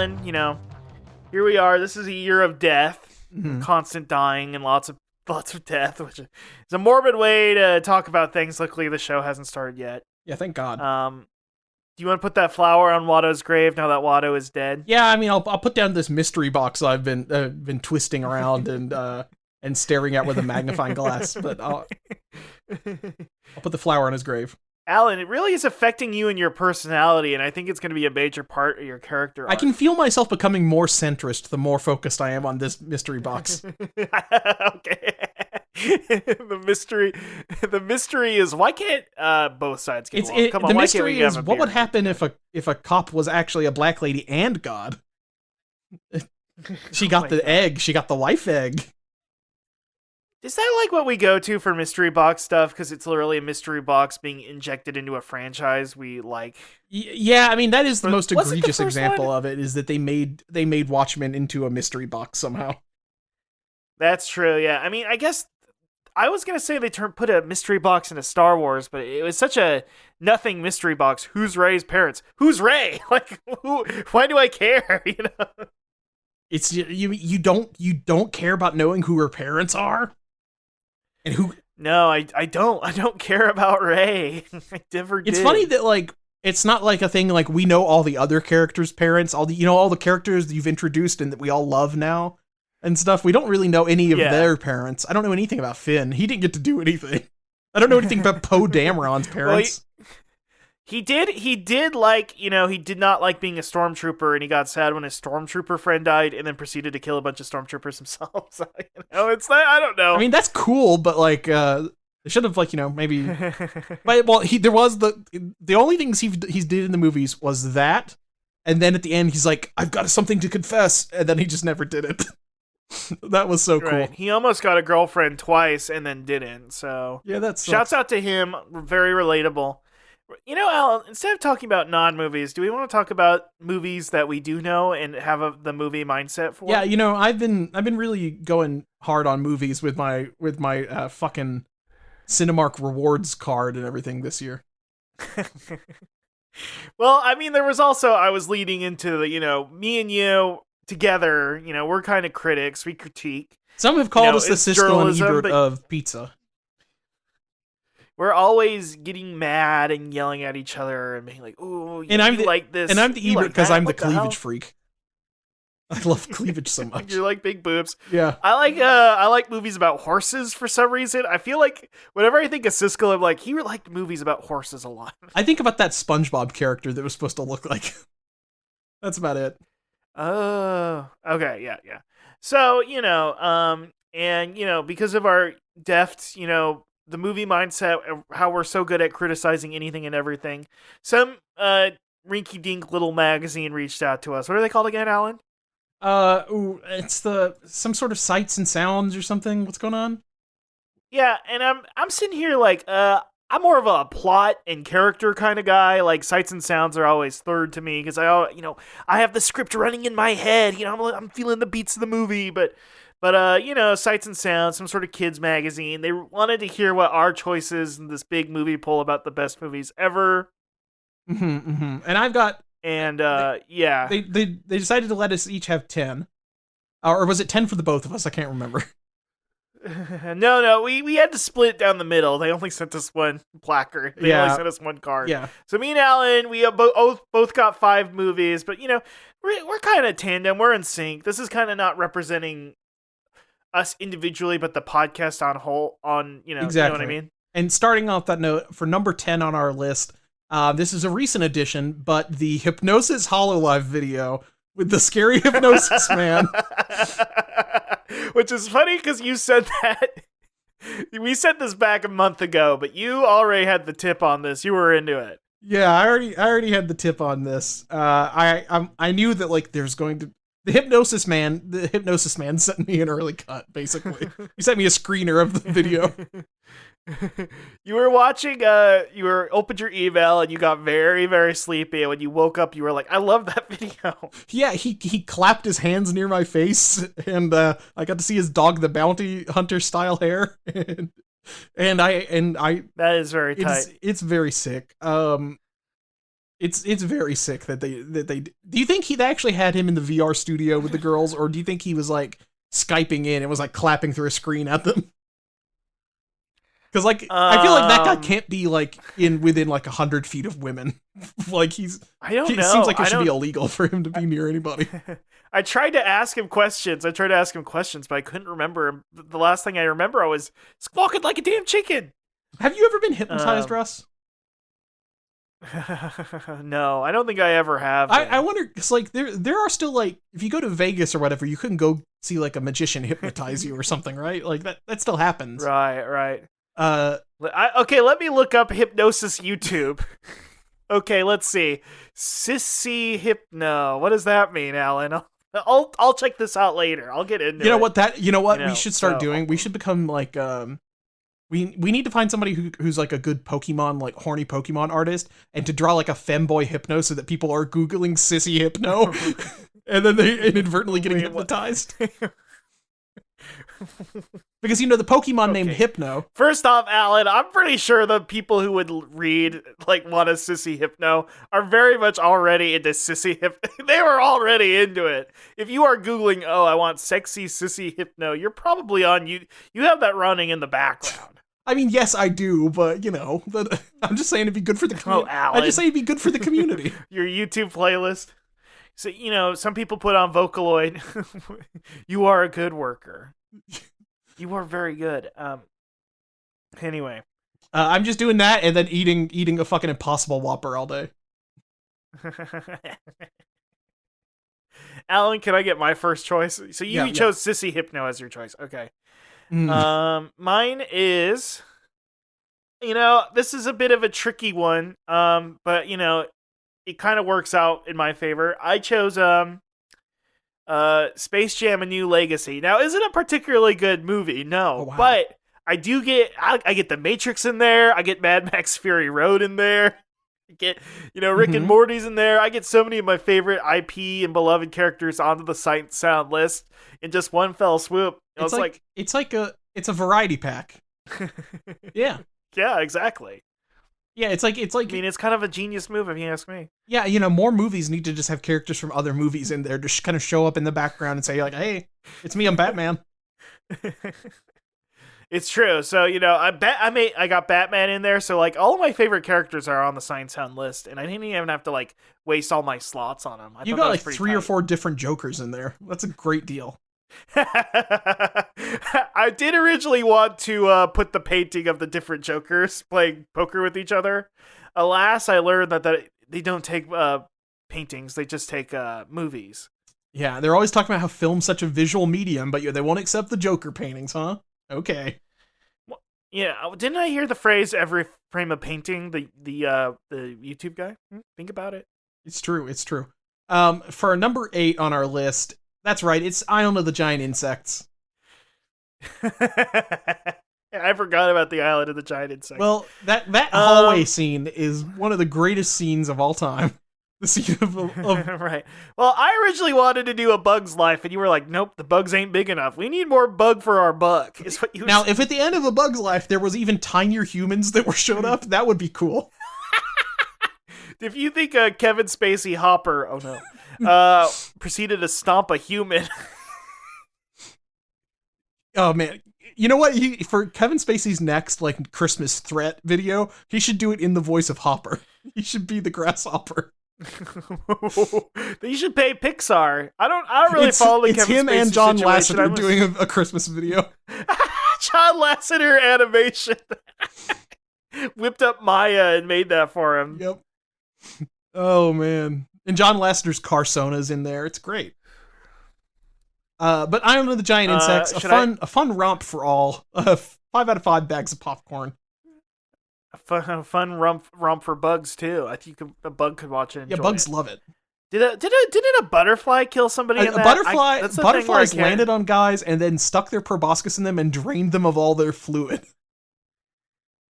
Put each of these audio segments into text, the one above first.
Alan, here we are. This is a year of death, constant dying, and lots of death, which is a morbid way to talk about things. Luckily, the show hasn't started yet. Yeah, thank God. Do you want to put that flower on Watto's grave now that Watto is dead? Yeah, I mean, I'll put down this mystery box I've been twisting around and staring at with a magnifying glass, but I'll put the flower on his grave. Alan, it really is affecting you and your personality, and I think it's going to be a major part of your character arc. I can feel myself becoming more centrist the more focused I am on this mystery box. Okay. The mystery is, why can't both sides get along? Come on, the why mystery can't we is, have a what would beer? happen if a cop was actually a black lady and God? She got the egg. She got the life egg. Is that like what we go to for mystery box stuff? Because it's literally a mystery box being injected into a franchise we like. Yeah, I mean, that is the most Was it the egregious first example one? of it, is that they made Watchmen into a mystery box somehow. That's true, yeah. I mean, I guess I was going to say they put a mystery box into Star Wars, but it was such a nothing mystery box. Who's Rey's parents? Who's Rey? Like, why do I care? It's you don't care about knowing who her parents are? And who? No, I don't. I don't care about Rey. I never did. It's funny that, like, it's not like a thing like we know all the other characters' parents, all the characters that you've introduced and that we all love now and stuff. We don't really know any of their parents. I don't know anything about Finn. He didn't get to do anything. I don't know anything about Poe Dameron's parents. Well, he did like, he did not like being a stormtrooper, and he got sad when his stormtrooper friend died, and then proceeded to kill a bunch of stormtroopers himself. So, it's like, I don't know. I mean, that's cool, but like, they should have, like, maybe. But, well, there was the only things he did in the movies was that, and then at the end he's like, I've got something to confess, and then he just never did it. That was so cool. Right. He almost got a girlfriend twice and then didn't. So yeah, that's shouts out to him. Very relatable. Alan, instead of talking about non-movies, do we want to talk about movies that we do know and have the movie mindset for? Yeah, I've been really going hard on movies with my fucking Cinemark rewards card and everything this year. Well, I mean, there was also, I was leading into the, me and you together, we're kind of critics. We critique. Some have called us the it's Siskel and journalism, Ebert but of pizza. we're always getting mad and yelling at each other and being like, "Ooh, like this." And I'm the you Ebert like because that? I'm the What hell?" cleavage freak. I love cleavage so much. You like big boobs. Yeah. I like movies about horses for some reason. I feel like whenever I think of Siskel, I'm like, he liked movies about horses a lot. I think about that SpongeBob character that was supposed to look like. That's about it. Oh, okay, yeah. So, and, because of our deft, the movie mindset, how we're so good at criticizing anything and everything, some rinky-dink little magazine reached out to us. What are they called again, Alan? It's some sort of Sights and Sounds or something. What's going on? Yeah, and I'm sitting here like, I'm more of a plot and character kind of guy. Like, Sights and Sounds are always third to me because I have the script running in my head. I'm feeling the beats of the movie, but Sights and Sounds, some sort of kids magazine. They wanted to hear what our choices in this big movie poll about the best movies ever. And I've got. And yeah, they decided to let us each have 10, or was it 10 for the both of us? I can't remember. No, we had to split it down the middle. They only sent us one placard. They only sent us one card. Yeah. So me and Alan, we both got 5 movies, but we're kind of tandem. We're in sync. This is kind of not representing us individually, but the podcast exactly. You know what I mean? And starting off that note, for number 10 on our list, this is a recent addition, but the Hypnosis Hololive video with the scary Hypnosis Man. Which is funny because you said that. We said this back a month ago, but you already had the tip on this. You were into it. Yeah, I already had the tip on this. I knew that, like, there's going to the Hypnosis Man sent me an early cut, basically. He sent me a screener of the video. You were watching, you opened your email and you got very, very sleepy. And when you woke up, you were like, I love that video. Yeah, he clapped his hands near my face, and I got to see his Dog the Bounty Hunter style hair. and I that is very tight. It's very sick. It's very sick that they. Do you think they actually had him in the VR studio with the girls, or do you think he was like Skyping in and was like clapping through a screen at them? Because like I feel like that guy can't be like within like 100 feet of women. Like I don't know. It seems like it should be illegal for him to be near anybody. I tried to ask him questions, but I couldn't remember him. The last thing I remember, I was squawking like a damn chicken. Have you ever been hypnotized, Russ? No, I don't think I ever have. I wonder, because like there are still like, if you go to Vegas or whatever, you couldn't go see like a magician hypnotize you or something, right? Like that still happens. Right. Okay, let me look up hypnosis YouTube. Okay, let's see. Sissy hypno. What does that mean, Alan? I'll check this out later. I'll get into it. You know what we should start doing? We should become like we need to find somebody who's like a good Pokemon, like horny Pokemon artist, and to draw like a femboy hypno so that people are Googling sissy hypno and then they inadvertently getting hypnotized. Because the Pokemon named Hypno. First off, Alan, I'm pretty sure the people who would read like want a sissy hypno are very much already into sissy hypno. They were already into it. If you are Googling, I want sexy sissy hypno, you're probably on you have that running in the background. I mean, yes, I do, but I'm just saying it'd be good for the community. Alan. I just say it'd be good for the community. Your YouTube playlist. So some people put on Vocaloid. You are a good worker. You are very good. Anyway, I'm just doing that and then eating a fucking Impossible Whopper all day. Alan, can I get my first choice? So you chose Sissy Hypno as your choice. Okay. Mine is, this is a bit of a tricky one. But it kind of works out in my favor. I chose Space Jam: A New Legacy. Now, is it a particularly good movie? No, but I do get I get The Matrix in there. I get Mad Max Fury Road in there. I get Rick and Morty's in there. I get so many of my favorite IP and beloved characters onto the Sight and Sound list in just one fell swoop. It's a variety pack. Yeah. Yeah, exactly. Yeah, it's like. I mean, it's kind of a genius move if you ask me. Yeah, more movies need to just have characters from other movies in there to kind of show up in the background and say like, "Hey, it's me, I'm Batman." It's true. So I got Batman in there. So like all of my favorite characters are on the Sight and Sound list, and I didn't even have to like waste all my slots on them. You got like 3 or 4 different Jokers in there. That's a great deal. I did originally want to put the painting of the different Jokers playing poker with each other. Alas, I learned that they don't take paintings; they just take movies. Yeah, they're always talking about how film's such a visual medium, but they won't accept the Joker paintings, huh? Okay. Well, yeah, didn't I hear the phrase "every frame of painting"? The YouTube guy. Think about it. It's true. For number 8 on our list. That's right, it's Island of the Giant Insects. I forgot about the Island of the Giant Insects. Well, that hallway scene is one of the greatest scenes of all time. The scene of right. Well, I originally wanted to do A Bug's Life, and you were like, nope, the bugs ain't big enough. We need more bug for our bug, is what you Now, if at the end of A Bug's Life there was even tinier humans that showed up, that would be cool. If you think Kevin Spacey Hopper, proceeded to stomp a human. Oh man, you know what? For Kevin Spacey's next like Christmas threat video, he should do it in the voice of Hopper. He should be the grasshopper. You should pay Pixar. I don't really follow the Kevin Spacey situation. It's him and John Lasseter doing a Christmas video. John Lasseter animation. Whipped up Maya and made that for him. Yep. Oh man. And John Lasseter's Carsona's in there. It's great. But Island of the Giant Insects, a fun romp for all. 5 out of 5 bags of popcorn. A fun romp for bugs too. I think a bug could watch it. And enjoy bugs it. love it. Didn't a butterfly kill somebody? In that? Butterflies landed on guys and then stuck their proboscis in them and drained them of all their fluid.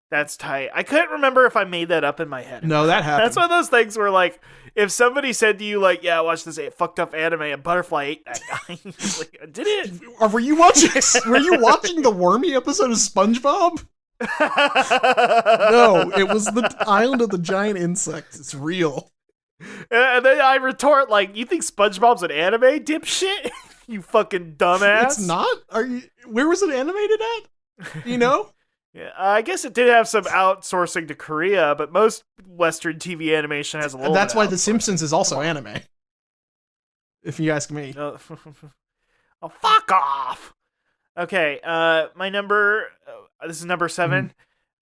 That's tight. I couldn't remember if I made that up in my head. No, that happened. That's one of those things where, like, if somebody said to you, like, yeah, watch this fucked up anime, a butterfly ate that guy. Like, did it? Or were you watching the wormy episode of SpongeBob? No, it was the Island of the Giant Insects. It's real. And then I retort like, "You think SpongeBob's an anime, dipshit? You fucking dumbass." It's not. Are you? Where was it animated at? You know? Yeah, I guess it did have some outsourcing to Korea, but most Western TV animation has a little. That's bit why of The Simpsons is also anime. If you ask me. oh, fuck off. Okay, my number. This is number 7.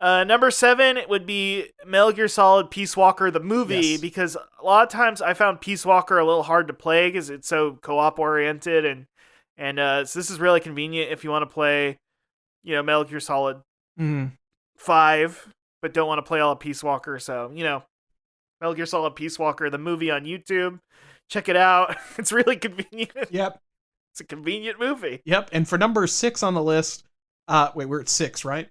Number 7 would be Metal Gear Solid Peace Walker the movie, Yes. because a lot of times I found Peace Walker a little hard to play because it's so co-op oriented, and so this is really convenient if you want to play, Metal Gear Solid 5, but don't want to play all of Peace Walker. So Metal Gear Solid Peace Walker the movie on YouTube. Check it out. It's really convenient. Yep. It's a convenient movie. Yep. And for number 6 on the list, wait, we're at 6, right?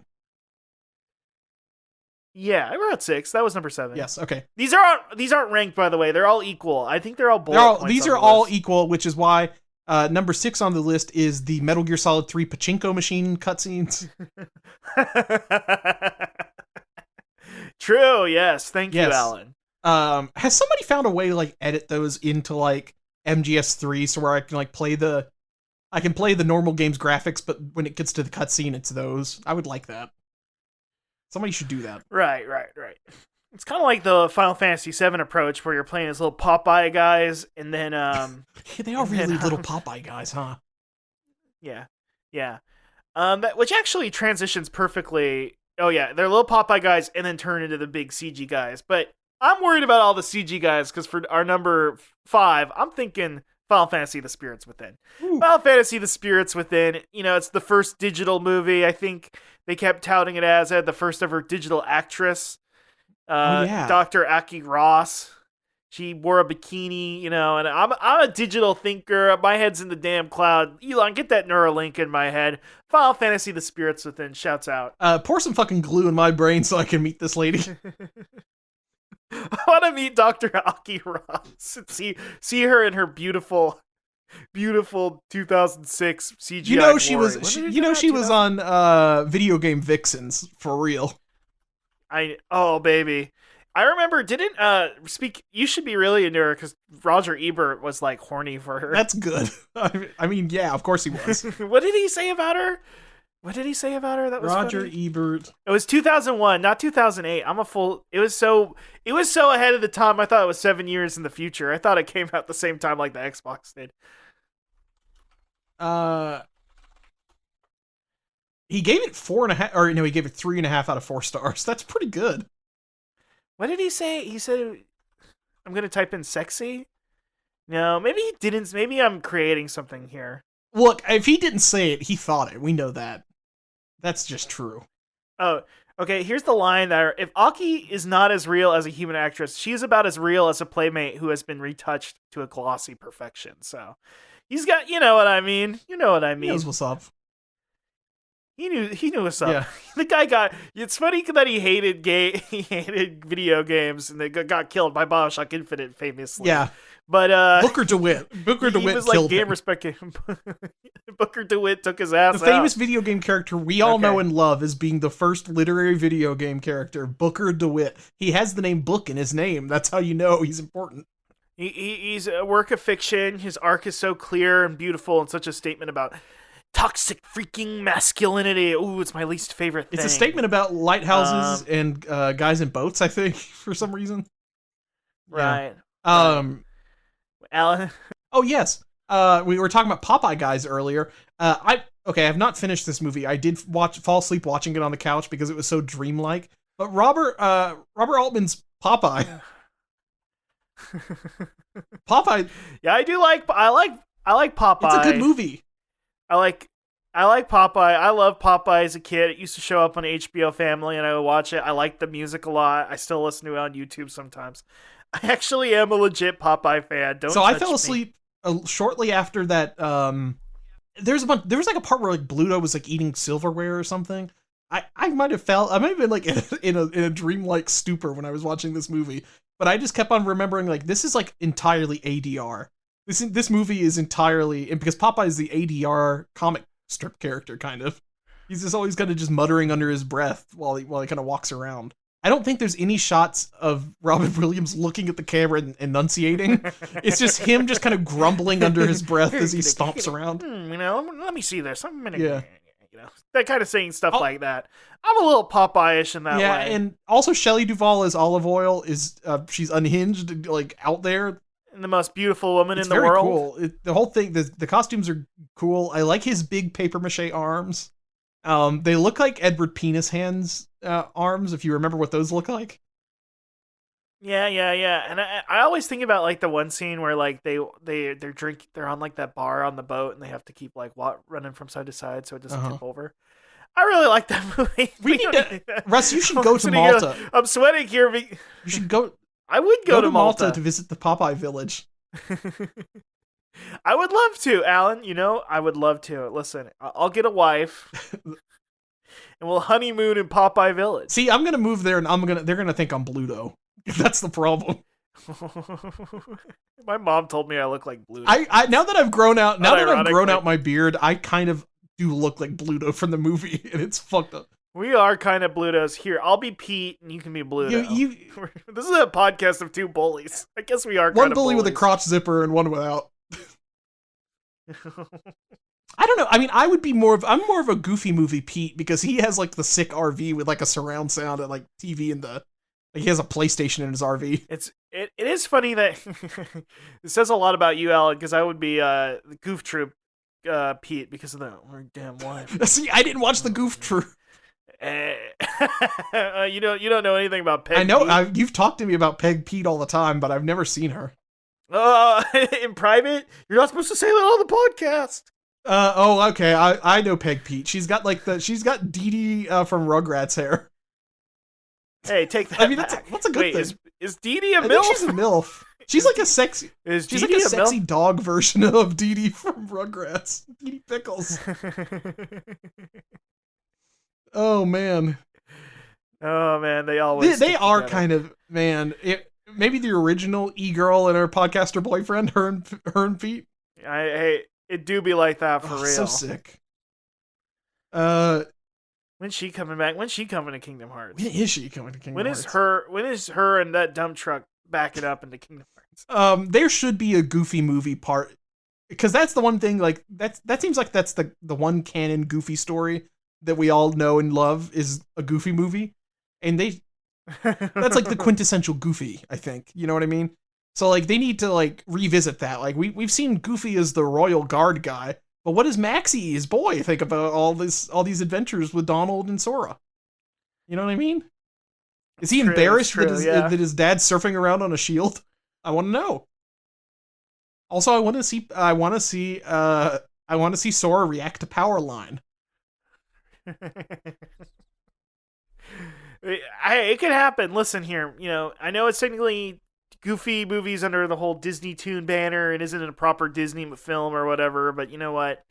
Yeah, we're at 6. That was number 7. Yes. Okay. These aren't ranked, by the way. They're all equal. I think they're all bullet points. These on are the all list. equal, which is why number 6 on the list is the Metal Gear Solid 3 pachinko machine cutscenes. True. Yes. Thank you, Yes. Alan. Has somebody found a way to like edit those into like MGS3 so where I can like play the normal game's graphics, but when it gets to the cutscene, it's those. I would like that. Somebody should do that. Right. It's kind of like the Final Fantasy VII approach, where you're playing as little Popeye guys, and then They are really little Popeye guys, huh? yeah. Which actually transitions perfectly. Oh yeah, they're little Popeye guys, and then turn into the big CG guys. But I'm worried about all the CG guys, because for our number 5, I'm thinking Final Fantasy: The Spirits Within. Ooh. Final Fantasy: The Spirits Within. It's the first digital movie. I think they kept touting it as the first ever digital actress. Dr. Aki Ross. She wore a bikini, and I'm a digital thinker. My head's in the damn cloud. Elon, get that Neuralink in my head. Final Fantasy: The Spirits Within. Shouts out. Pour some fucking glue in my brain so I can meet this lady. I want to meet Dr. Aki Ross and see her in her beautiful 2006 CGI. She was on Video Game Vixens for real. Oh baby, I remember. Didn't you should be really into her because Roger Ebert was like horny for her. That's good. I mean, yeah, of course he was. What did he say about her? That was Roger funny? Ebert. It was 2001, not 2008. It was so ahead of the time. I thought it was 7 years in the future. I thought it came out the same time like the Xbox did. He gave it 4.5, or no, he gave it 3.5 out of 4 stars. That's pretty good. What did he say? He said, "I'm gonna type in sexy." No, maybe he didn't. Maybe I'm creating something here. Look, if he didn't say it, he thought it. We know that. That's just true. Oh, okay. Here's the line there. If Aki is not as real as a human actress, she is about as real as a playmate who has been retouched to a glossy perfection. So he's got, you know what I mean. He knows what's up. He knew what's up. Yeah. The guy got. It's funny that he hated video games, and they got killed by BioShock Infinite famously. Yeah. But Booker DeWitt he was like killed game him. respect. Booker DeWitt took his ass The out. famous video game character we all know and love as being the first literary video game character, Booker DeWitt. He has the name Book in his name. That's how you know he's important. He's a work of fiction. His arc is so clear and beautiful, and such a statement about toxic freaking masculinity. Ooh, it's my least favorite thing. It's a statement about lighthouses and guys in boats, I think, for some reason. Right. Yeah. Alan? Oh, yes. We were talking about Popeye guys earlier. I have not finished this movie. I did fall asleep watching it on the couch because it was so dreamlike. But Robert Altman's Popeye. Popeye. Yeah, I like Popeye. It's a good movie. I like Popeye. I love Popeye as a kid. It used to show up on HBO Family, and I would watch it. I like the music a lot. I still listen to it on YouTube sometimes. I actually am a legit Popeye fan. So I fell asleep shortly after that. There was like a part where like Bluto was like eating silverware or something. I might have been like in a dreamlike stupor when I was watching this movie, but I just kept on remembering like this is like entirely ADR. This movie is entirely, because Popeye is the ADR comic strip character kind of. He's just always kind of just muttering under his breath while he kind of walks around. I don't think there's any shots of Robin Williams looking at the camera and enunciating. It's just him just kind of grumbling under his breath as he stomps around. Let me see this. I'm gonna, Yeah. that kind of saying stuff like that. I'm a little Popeye-ish in that way. Yeah, and also Shelley Duvall as Olive Oyl is she's unhinged, like out there. And the most beautiful woman It's in the very world. cool. The whole thing, the costumes are cool. I like his big paper mache arms. They look like Edward Penis Hands arms, if you remember what those look like. Yeah. And I always think about like the one scene where like they're on like that bar on the boat and they have to keep like running from side to side so it doesn't tip over. I really like that movie. Russ, you should go to Malta. I'm sweating here. You should go. I would go to Malta to visit the Popeye village. I would love to, Alan. I would love to. Listen, I'll get a wife, and we'll honeymoon in Popeye Village. See, I'm gonna move there, and they're gonna think I'm Bluto. That's the problem. My mom told me I look like Bluto. I now that I've grown out, my beard, I kind of do look like Bluto from the movie, and it's fucked up. We are kind of Blutos here. I'll be Pete, and you can be Bluto. This is a podcast of two bullies. I guess we are. One bully with a crotch zipper and one without. I don't know. I mean, I'm more of a Goofy movie Pete because he has like the sick RV with like a surround sound and like TV and he has a PlayStation in his RV. It is funny that it says a lot about you, Alan, because I would be the Goof Troop Pete because of our damn wife. See, I didn't watch the Goof Troop. You don't know anything about Peg. I know Pete. you've talked to me about Peg Pete all the time, but I've never seen her. In private, you're not supposed to say that on the podcast. Okay. I know Peg Pete. She's got Dee Dee from Rugrats hair. Hey, take that. I mean, back. that's a good thing. Is Dee Dee a MILF? I think she's a MILF. She's like a sexy. She's like a sexy dog version of Dee Dee from Rugrats. Dee Dee Pickles. Oh man, they always they are together. Kind of maybe the original e-girl and her podcaster boyfriend, her and Pete. It do be like that for real. So sick. When's she coming back? When's she coming to Kingdom Hearts? When is she coming to Kingdom Hearts? When is her and that dump truck backing up into Kingdom Hearts? There should be a Goofy movie part because that's the one thing. Like that seems like that's the one canon Goofy story that we all know and love is a Goofy movie, and that's like the quintessential Goofy, I think. You know what I mean? So like they need to like revisit that. Like we've seen Goofy as the Royal Guard guy, but what does Maxie, his boy, think about all these adventures with Donald and Sora? You know what I mean? Is he embarrassed that his dad's surfing around on a shield? I want to know. Also, I want to see Sora react to Powerline. It could happen. Listen here, I know it's technically Goofy movies under the whole Disney Toon banner and isn't a proper Disney film or whatever, but you know what?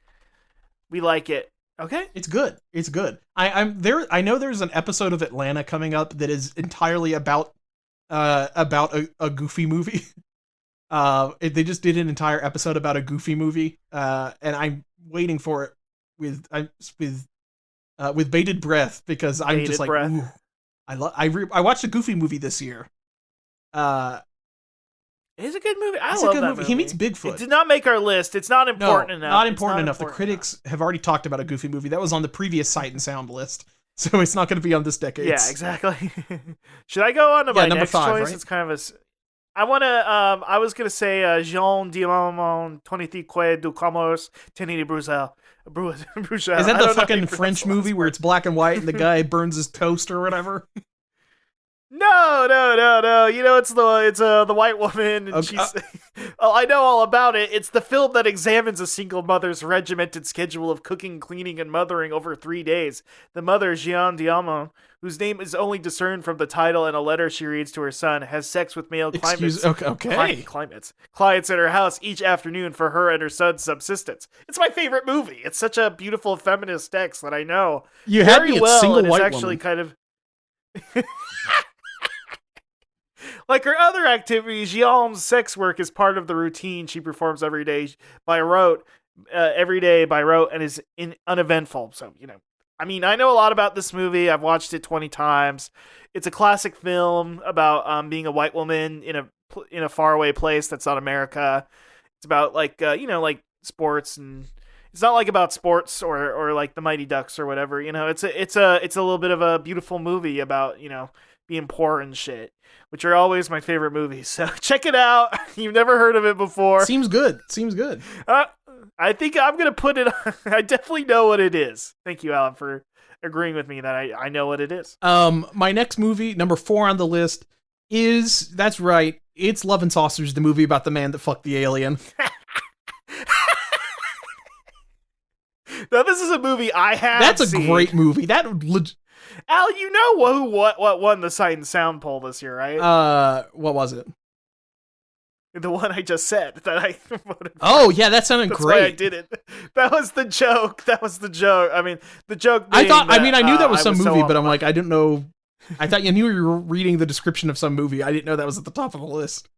We like it. Okay? It's good. It's good. I'm there. I know there's an episode of Atlanta coming up that is entirely about a Goofy movie. They just did an entire episode about a Goofy movie, and I'm waiting for it with bated breath because I'm just like, ooh, I watched a Goofy movie this year. It's a good movie. I love that movie. He meets Bigfoot. It did not make our list. It's not important enough. Not important enough. The critics have already talked about a Goofy movie. That was on the previous Sight and Sound list, so it's not going to be on this decade. Yeah, exactly. Should I go on to my next 5, choice? right? It's kind of I want to. I was gonna say Jean Diamant, 23 Quai du Commerce, Tenny de Bruxelles. Is that the fucking French movie where it's black and white and the guy burns his toast or whatever? No. It's the white woman, and she's. Oh, I know all about it. It's the film that examines a single mother's regimented schedule of cooking, cleaning, and mothering over 3 days. The mother, Jeanne Diamant, whose name is only discerned from the title and a letter she reads to her son, has sex with male clients at her house each afternoon for her and her son's subsistence. It's my favorite movie. It's such a beautiful feminist text that I know you had me at single white actually woman. Kind of. Like her other activities, Jeanne's sex work is part of the routine she performs every day by rote, and is uneventful. So, I mean, I know a lot about this movie. I've watched it 20 times. It's a classic film about being a white woman in a faraway place that's not America. It's about like like sports, and it's not like about sports or like the Mighty Ducks or whatever. It's a little bit of a beautiful movie about being poor and shit, which are always my favorite movies. So check it out. You've never heard of it before. Seems good. Seems good. I think I'm gonna put it. I definitely know what it is. Thank you, Alan, for agreeing with me that I know what it is. My next movie, number 4 on the list, that's right. It's Love and Saucers, the movie about the man that fucked the alien. Now, this is a movie I have. That's seen. A great movie. Al, you know what won the Sight and Sound poll this year, right? What was it? The one I just said that I voted for. Oh, yeah, that sounded That's great. Why I did it. That was the joke. I mean, the joke. I knew that was some movie, but I'm like, I didn't know. I thought you knew you were reading the description of some movie. I didn't know that was at the top of the list.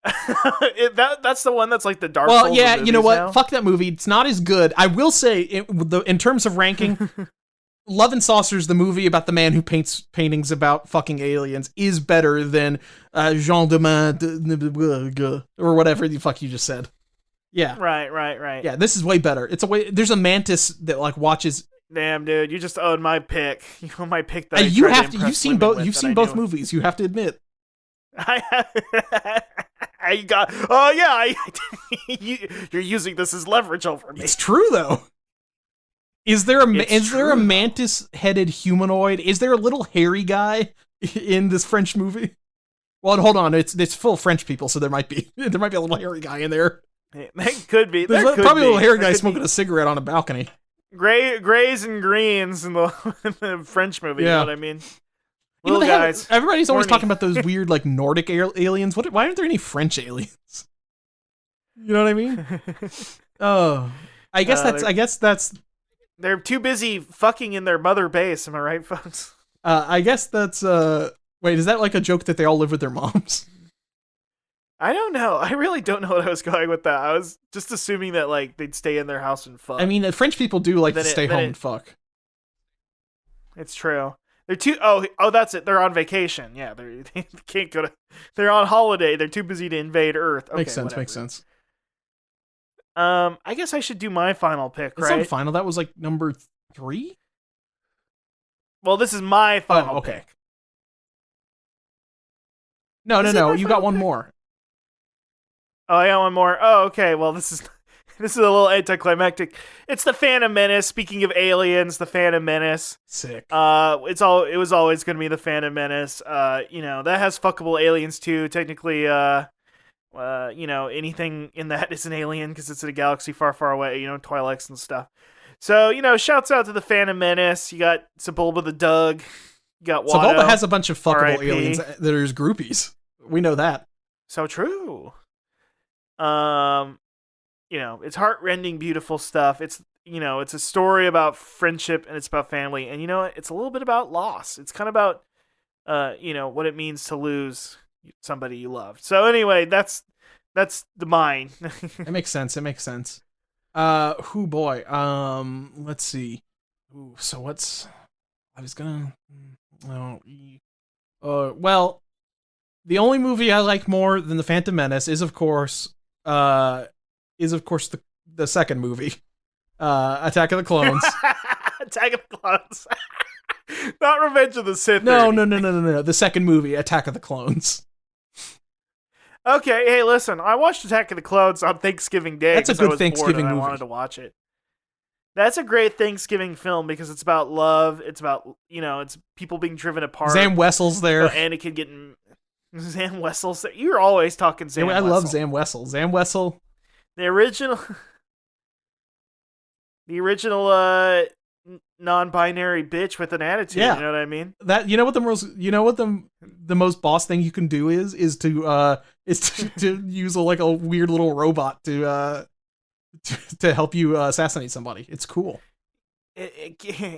That's the one that's like the dark. Well, yeah, you know what? Now. Fuck that movie. It's not as good. I will say, in terms of ranking, Love and Saucers, the movie about the man who paints paintings about fucking aliens, is better than Jean Demain or whatever the fuck you just said. Yeah. Right. Yeah, this is way better. There's a mantis that like watches. Damn, dude, you just owned my pick. You own my pick that you've seen both movies. You have to admit. I got. Oh yeah, you're using this as leverage over me. It's true though. Is there a mantis-headed humanoid? Is there a little hairy guy in this French movie? Well, hold on, it's full of French people, so there might be a little hairy guy in there. It could be. There's probably a little hairy guy smoking a cigarette on a balcony. Grays and greens in the French movie. Yeah. You know what I mean? Little guys. Everybody's always talking about those weird like Nordic aliens. Why aren't there any French aliens? You know what I mean? Oh, I guess that's. They're too busy fucking in their mother base. Am I right, folks? I guess that's. Wait, is that like a joke that they all live with their moms? I don't know. I really don't know what I was going with that. I was just assuming that like they'd stay in their house and fuck. I mean, the French people do like to stay home and fuck. It's true. They're too. Oh, that's it. They're on vacation. Yeah, they can't go to. They're on holiday. They're too busy to invade Earth. Okay, makes sense. Whatever. Makes sense. I guess I should do my final pick, That's right? not final. That was like number 3. Well, this is my final okay. pick. No. You got one more. Oh, I got one more. Oh, okay. Well, this is a little anticlimactic. It's the Phantom Menace. Speaking of aliens, the Phantom Menace. Sick. It was always going to be the Phantom Menace. That has fuckable aliens too. Technically, anything in that is an alien because it's in a galaxy far, far away. Twi'leks and stuff. So, shouts out to the Phantom Menace. You got Sebulba the Doug. You got Watto. Sebulba has a bunch of fuckable R.I.P. aliens that are his groupies. We know that. So true. It's heart-rending, beautiful stuff. It's a story about friendship and it's about family. And it's a little bit about loss. It's kind of about, what it means to lose somebody you love. So anyway, that's the mine. It makes sense. Let's see. So what's, I was gonna, well, the only movie I like more than The Phantom Menace is of course the second movie, Attack of the Clones. Attack of the Clones. Not Revenge of the Sith. No. The second movie, Attack of the Clones. Okay, hey, listen. I watched Attack of the Clones on Thanksgiving Day. That's a good Thanksgiving movie. I wanted to watch it. That's a great Thanksgiving film because it's about love. It's about it's people being driven apart. Zam Wessel's there. Anakin getting Zam Wessel's there. You're always talking Zam. I love Zam Wessel. Zam Wessel. The original non-binary bitch with an attitude. Yeah. You know what I mean? That the most boss thing you can do is to use a weird little robot to help you assassinate somebody. It's cool.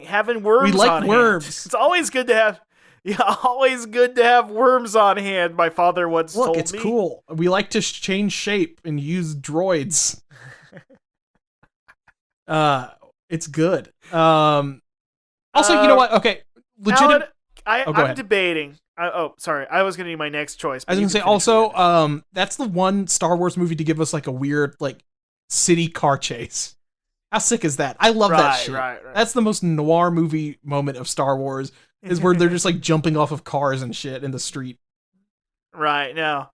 Having worms. We like on worms. Hand. It's always good to have. Yeah, always good to have worms on hand. My father once told me. Look, it's cool. We like to change shape and use droids. It's good. Also, you know what? Okay, Alan, Go I'm ahead. debating. Sorry. I was going to do my next choice. I was gonna say also, that's the one Star Wars movie to give us like a weird like city car chase. How sick is that? I love that shit. Right. That's the most noir movie moment of Star Wars is where they're just like jumping off of cars and shit in the street. Right now.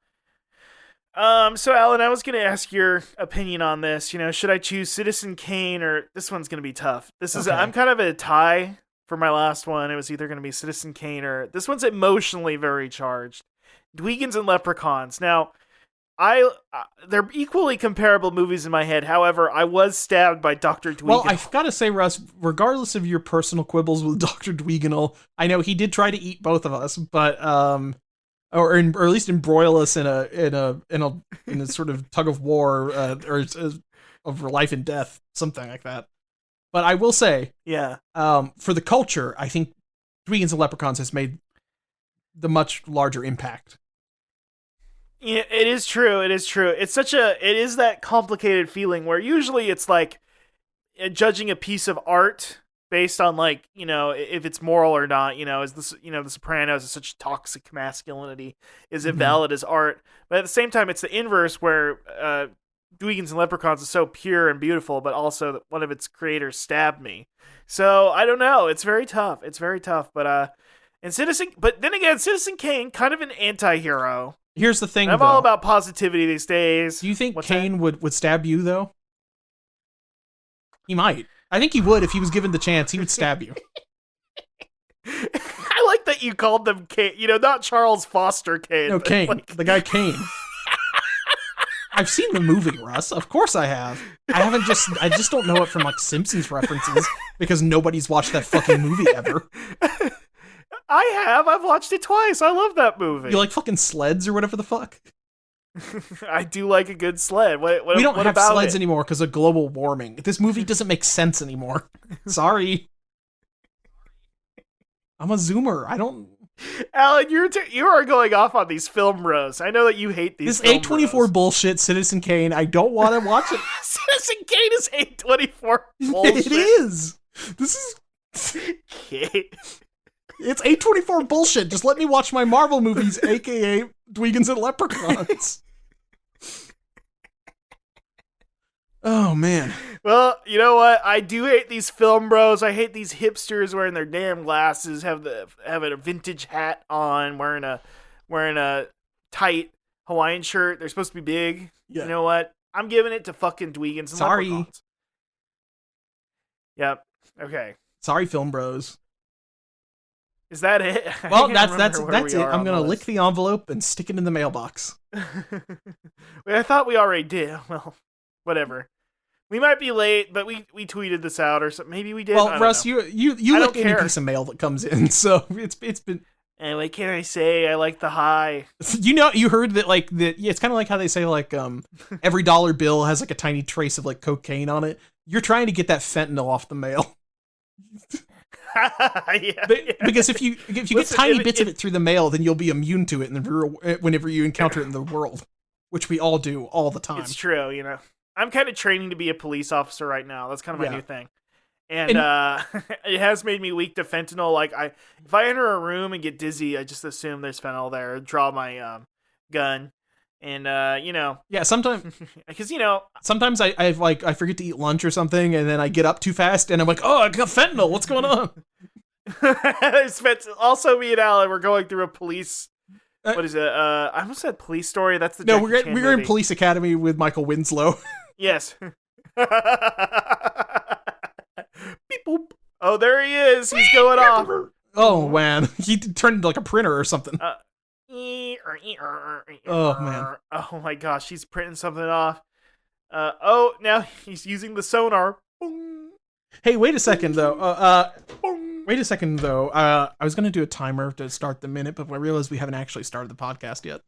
So Alan, I was gonna ask your opinion on this. You know, should I choose Citizen Kane or this one's gonna be tough. I'm kind of at a tie for my last one. It was either gonna be Citizen Kane or this one's emotionally very charged. Dweegans and Leprechauns. Now, they're equally comparable movies in my head. However, I was stabbed by Dr. Dweegan. Well, I've got to say, Russ, regardless of your personal quibbles with Dr. Dweeganel, I know he did try to eat both of us, but or at least embroil us in a sort of tug of war of life and death, something like that. But I will say, yeah, for the culture, I think Dweegans and Leprechauns has made the much larger impact. Yeah, it is true. It is true. It is that complicated feeling where usually it's like judging a piece of art based on like, you know, if it's moral or not, you know, is this, you know, The Sopranos is such toxic masculinity. Is it valid as art? But at the same time, it's the inverse where Dweegans and Leprechauns is so pure and beautiful, but also one of its creators stabbed me. So I don't know. It's very tough. But then again, Citizen Kane, kind of an anti-hero. Here's the thing, I'm all about positivity these days. Do you think Kane would stab you, though? He might. I think he would if he was given the chance. He would stab you. I like that you called them Kane. You know, not Charles Foster Kane. No, Kane. Like... The guy Kane. I've seen the movie, Russ. Of course I have. I just don't know it from, like, Simpsons references because nobody's watched that fucking movie ever. I have. I've watched it twice. I love that movie. You like fucking sleds or whatever the fuck? I do like a good sled. We don't have sleds anymore because of global warming. This movie doesn't make sense anymore. Sorry. I'm a zoomer. I don't... Alan, you are going off on these film rows. I know that you hate these. This A24 bullshit, Citizen Kane. I don't want to watch it. Citizen Kane is A24 bullshit. It is. This is... It's A24 bullshit. Just let me watch my Marvel movies, aka Dweegans and Leprechauns. Oh, man. Well, you know what? I do hate these film bros. I hate these hipsters wearing their damn glasses, having a vintage hat on, wearing a tight Hawaiian shirt. They're supposed to be big. Yeah. You know what? I'm giving it to fucking Dweegans and Leprechauns. Yep. Okay. Sorry, film bros. Is that it? Well, that's it. I'm gonna lick the envelope and stick it in the mailbox. Wait, I thought we already did. Well, whatever. We might be late, but we tweeted this out or something. Maybe we did. Well, Russ, you lick any piece of mail that comes in, so it's been. And what can I say? I like the high. You know, you heard that it's kind of like how they say like every dollar bill has like a tiny trace of like cocaine on it. You're trying to get that fentanyl off the mail. Because if you get tiny bits of it through the mail, then you'll be immune to it whenever you encounter it in the world, which we all do all the time. It's true, you know. I'm kind of training to be a police officer right now. That's kind of my new thing. And it has made me weak to fentanyl. Like if I enter a room and get dizzy, I just assume there's fentanyl there. Draw my gun, and you know. Yeah, sometimes because you know. Sometimes I forget to eat lunch or something, and then I get up too fast, and I'm like, oh, I got fentanyl. What's going on? Also, me and Alan, we're going through a police. What is it? I almost said Police Story. That's the no. We're in Police Academy with Michael Winslow. Yes. Beep boop. Oh, there he is. He's going off. Oh man, he turned into like a printer or something. Oh man. Oh my gosh, he's printing something off. Oh, now he's using the sonar. Hey, wait a second though. I was gonna do a timer to start the minute, but I realized we haven't actually started the podcast yet.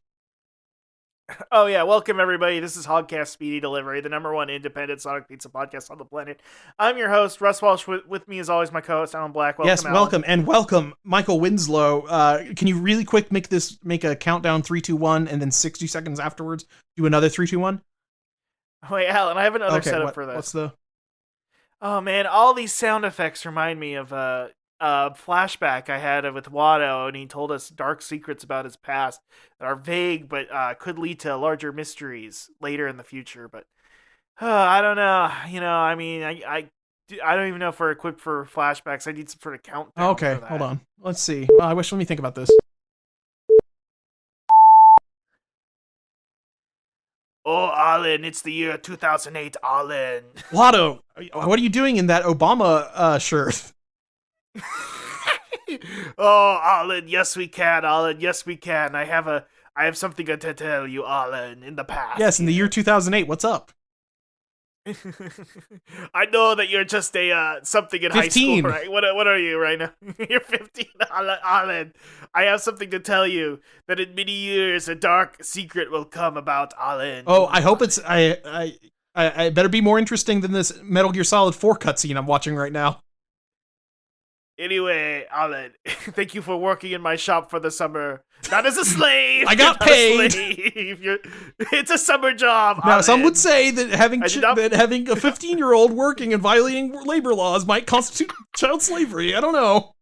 Oh yeah, welcome everybody. This is Hogcast Speedy Delivery, the #1 independent Sonic Pizza podcast on the planet. I'm your host, Russ Walsh. With me as always, my co-host, Alan Black. Welcome, yes, welcome, Alan. And welcome, Michael Winslow. Can you really quick make a countdown 3, 2, 1, and then 60 seconds afterwards do another 3, 2, 1? Wait, Alan, I have another setup for this. What's the? Oh man, all these sound effects remind me of flashback I had with Watto, and he told us dark secrets about his past that are vague but could lead to larger mysteries later in the future. But I don't know. I mean, I don't even know if we're equipped for flashbacks. I need some sort of countdown. Okay, for that. hold on. Let's see. Let me think about this. Oh, Alan, it's the year 2008, Alan. Watto, what are you doing in that Obama shirt? Oh, Alan, yes we can, Alan, yes we can. I have something to tell you, Alan, in the past. Yes, in the year 2008. What's up? I know that you're just a something in 15. high school, right? What are you right now? You're 15, Alan. I have something to tell you that in many years a dark secret will come about Alan. Oh, I hope it's I better be more interesting than this Metal Gear Solid 4 cutscene I'm watching right now. Anyway, Alan, thank you for working in my shop for the summer. Not as a slave. I got paid. It's a summer job. Now, Alan. some would say that having a 15-year-old working and violating labor laws might constitute child slavery. I don't know.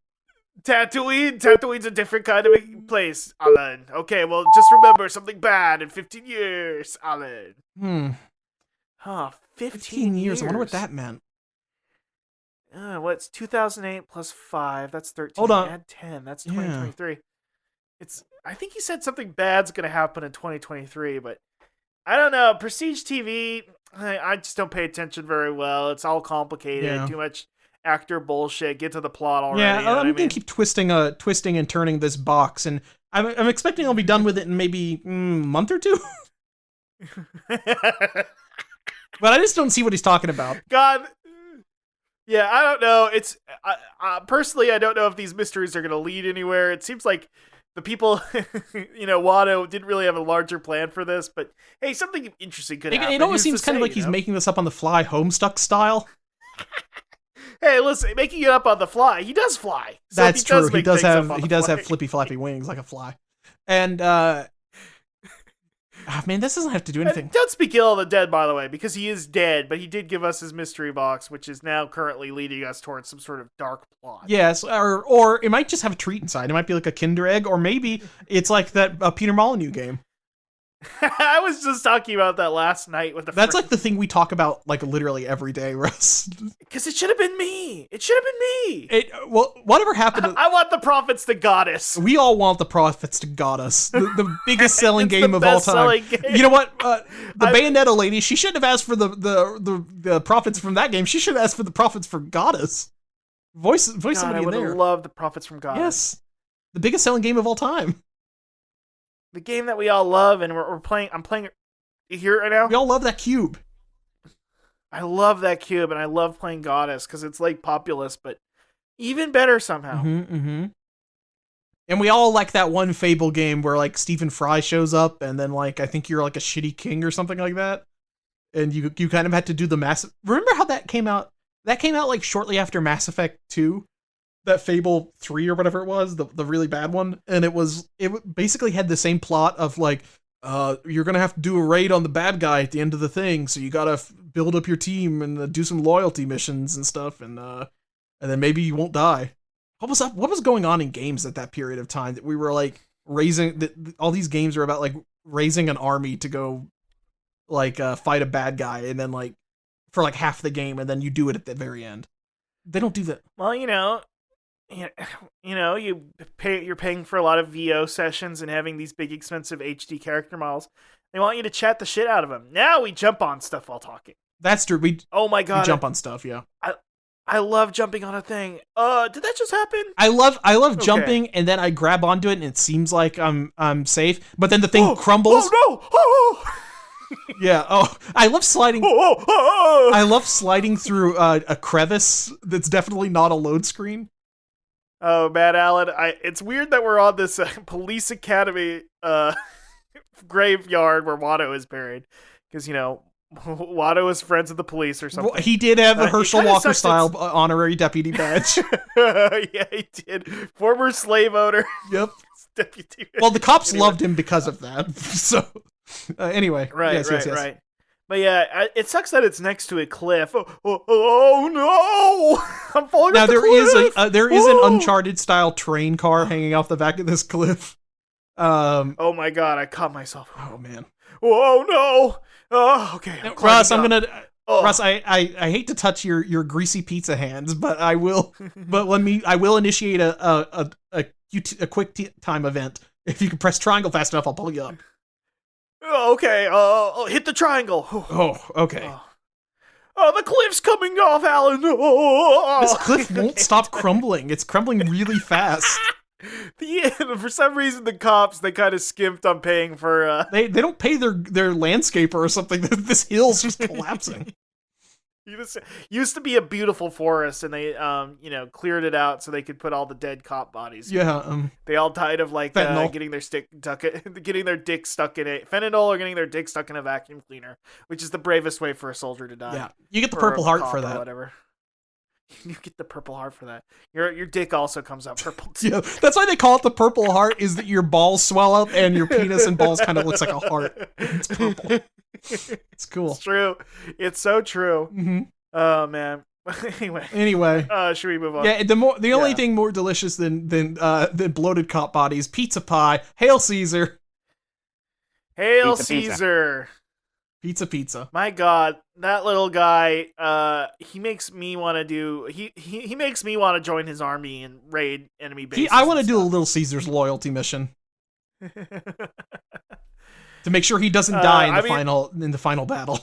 Tatooine's a different kind of a place, Alan. Okay, well, just remember something bad in 15 years, Alan. Huh, 15 years. I wonder what that meant. What's 2008 plus 5? That's 13. Hold on. Add 10. That's 2023. I think he said something bad's going to happen in 2023, but I don't know. Prestige TV, I just don't pay attention very well. It's all complicated. Yeah. Too much actor bullshit. Get to the plot already. Yeah, I'm going to keep twisting and turning this box, and I'm expecting I'll be done with it in maybe a month or two. But I just don't see what he's talking about. God. Yeah, I don't know. It's personally, I don't know if these mysteries are going to lead anywhere. It seems like the people, Watto didn't really have a larger plan for this, but hey, something interesting could happen. It almost seems kind of like he's making this up on the fly, Homestuck style. Hey, listen, making it up on the fly. He does fly. So that's true. He does have fly. flippy flappy wings like a fly. And man, this doesn't have to do anything. Don't speak ill of the dead, by the way, because he is dead, but he did give us his mystery box, which is now currently leading us towards some sort of dark plot. Yes, or it might just have a treat inside. It might be like a Kinder Egg, or maybe it's like that Peter Molyneux game. I was just talking about that last night with the That's like the thing we talk about like literally every day, Russ. Because it should have been me. It should have been me. Well, whatever happened I want the Prophets to Goddess. We all want the Prophets to Goddess. The biggest selling game of all time. Game. You know what? The Bayonetta lady, she shouldn't have asked for the Prophets from that game. She should have asked for the Prophets for Goddess. Voice somebody I would have loved the Prophets from Goddess. Yes. The biggest selling game of all time. The game that we all love, and we're playing. I'm playing it here right now. We all love that cube. I love that cube, and I love playing Goddess because it's like Populous, but even better somehow. And we all like that one Fable game where like Stephen Fry shows up, and then like I think you're like a shitty king or something like that, and you kind of had to do the mass. Remember how that came out? That came out like shortly after Mass Effect 2. That Fable 3 or whatever it was, the really bad one, and it basically had the same plot of like, you're gonna have to do a raid on the bad guy at the end of the thing, so you gotta build up your team and do some loyalty missions and stuff, and then maybe you won't die. What was up? What was going on in games at that period of time that we were like all these games were about like raising an army to go like fight a bad guy, and then like for like half the game, and then you do it at the very end. They don't do that. Well, you're paying for a lot of VO sessions and having these big expensive HD character models. They want you to chat the shit out of them. Now we jump on stuff while talking. That's true. Oh my god, we jump on stuff. Yeah, I love jumping on a thing. Did that just happen? I love jumping, and then I grab onto it, and it seems like I'm safe, but then the thing crumbles. Oh no! Oh. Yeah. Oh, I love sliding. I love sliding through a crevice that's definitely not a load screen. Oh man, Alan, it's weird that we're on this police academy graveyard where Watto is buried, because Watto is friends with the police or something. Well, he did have the Herschel Walker style honorary deputy badge. Yeah, he did. Former slave owner. Yep. Deputy. Well, the cops loved him because of that. So, anyway. Right. But yeah, it sucks that it's next to a cliff. Oh no! I'm falling Now off the cliff! there is an Uncharted style train car hanging off the back of this cliff. Oh my god, I caught myself. Oh man. Oh no! Oh, okay. Russ, Russ, I hate to touch your greasy pizza hands, but I will. But I will initiate a quick time event. If you can press triangle fast enough, I'll pull you up. Okay. Hit the triangle. Oh, okay. Oh, the cliff's coming off, Alan. Oh. This cliff won't stop crumbling. It's crumbling really fast. For some reason, the cops, they kind of skimped on paying for... They don't pay their landscaper or something. This hill's just collapsing. It used to be a beautiful forest, and they, cleared it out so they could put all the dead cop bodies. Yeah. They all died of, getting their dick stuck in a fentanyl or getting their dick stuck in a vacuum cleaner, which is the bravest way for a soldier to die. Yeah, you get the Purple Heart for that. Or whatever. You get the Purple Heart for that. Your dick also comes out purple too. Yeah, that's why they call it the Purple Heart. Is that your balls swell up and your penis and balls kind of looks like a heart. It's purple. It's cool. It's true. It's so true. Mm-hmm. Oh man. Anyway. Should we move on? Yeah. The only thing more delicious than bloated cop bodies, pizza pie. Hail Caesar. Hail Caesar. Pizza. My God, that little guy. He makes me want to do. He makes me want to join his army and raid enemy bases. I want to do a Little Caesar's loyalty mission. To make sure he doesn't die in the final battle.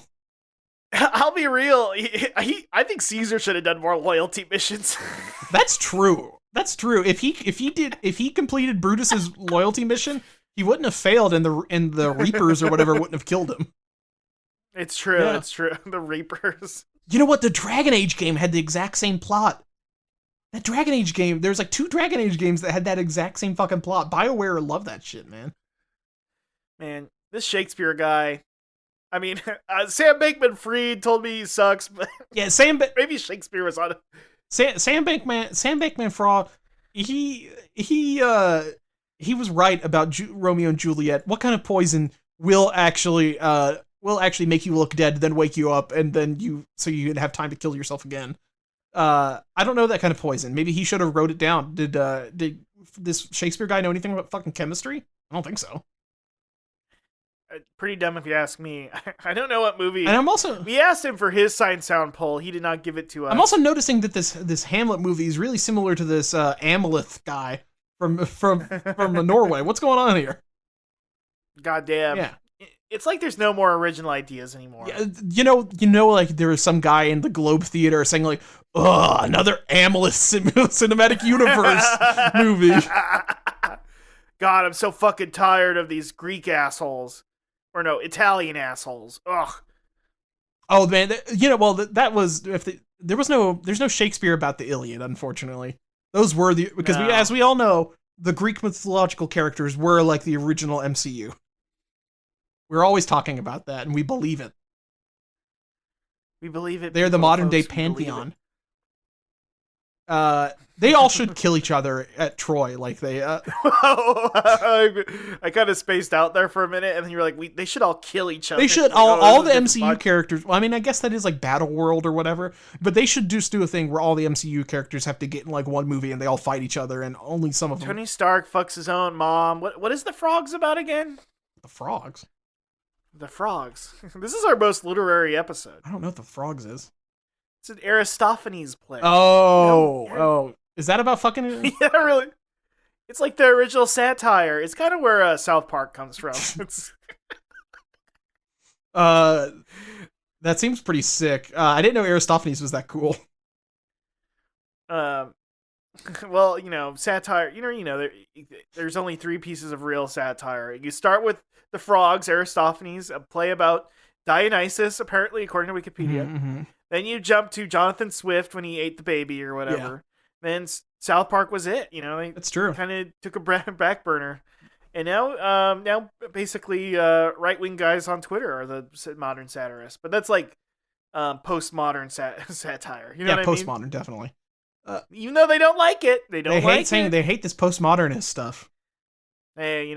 I'll be real. I think Caesar should have done more loyalty missions. That's true. If he completed Brutus's loyalty mission, he wouldn't have failed, and the Reapers or whatever wouldn't have killed him. It's true. Yeah. It's true. The Reapers. You know what? The Dragon Age game had the exact same plot. That Dragon Age game. There's like 2 Dragon Age games that had that exact same fucking plot. BioWare loved that shit, man. Man, this Shakespeare guy. I mean, Sam Bankman-Fried told me he sucks, but yeah, maybe Shakespeare was on it. Sam Bankman-Fried. He was right about Romeo and Juliet. What kind of poison will actually make you look dead, then wake you up, and then you have time to kill yourself again? I don't know that kind of poison. Maybe he should have wrote it down. Did this Shakespeare guy know anything about fucking chemistry? I don't think so. Pretty dumb if you ask me. I don't know what movie. And we asked him for his Signed Sound poll. He did not give it to us. I'm also noticing that this Hamlet movie is really similar to this Amleth guy from Norway. What's going on here? Goddamn. Yeah. It's like there's no more original ideas anymore. Yeah, you know, like there was some guy in the Globe Theater saying like, "Ugh, another Amleth cinematic universe movie." God, I'm so fucking tired of these Greek assholes. Or no, Italian assholes. Ugh. Oh man, there's no Shakespeare about the Iliad, unfortunately. Those were because as we all know, the Greek mythological characters were like the original MCU. We're always talking about that, and we believe it. We believe it. They're the modern day pantheon. They all should kill each other at Troy, like they. I kind of spaced out there for a minute, and then you were like, "They should all kill each other." They should all the MCU characters. Well, I mean, I guess that is like Battle World or whatever, but they should just do a thing where all the MCU characters have to get in like one movie and they all fight each other, and only some of them. Tony Stark fucks his own mom. What is the Frogs about again? The Frogs. The Frogs. This is our most literary episode. I don't know what the Frogs is. It's an Aristophanes play. Oh. Is that about fucking? Yeah, really. It's like the original satire. It's kind of where South Park comes from. That seems pretty sick. I didn't know Aristophanes was that cool. Well, satire. There's only 3 pieces of real satire. You start with the Frogs, Aristophanes, a play about Dionysus, apparently, according to Wikipedia. Mm-hmm. Then you jump to Jonathan Swift when he ate the baby or whatever. Yeah. Then South Park was it. That's true. Kind of took a back burner, and now basically right-wing guys on Twitter are the modern satirists. But that's like postmodern satire. You know what I mean? Postmodern, definitely. Even though they don't like it, they hate this postmodernist stuff. Hey,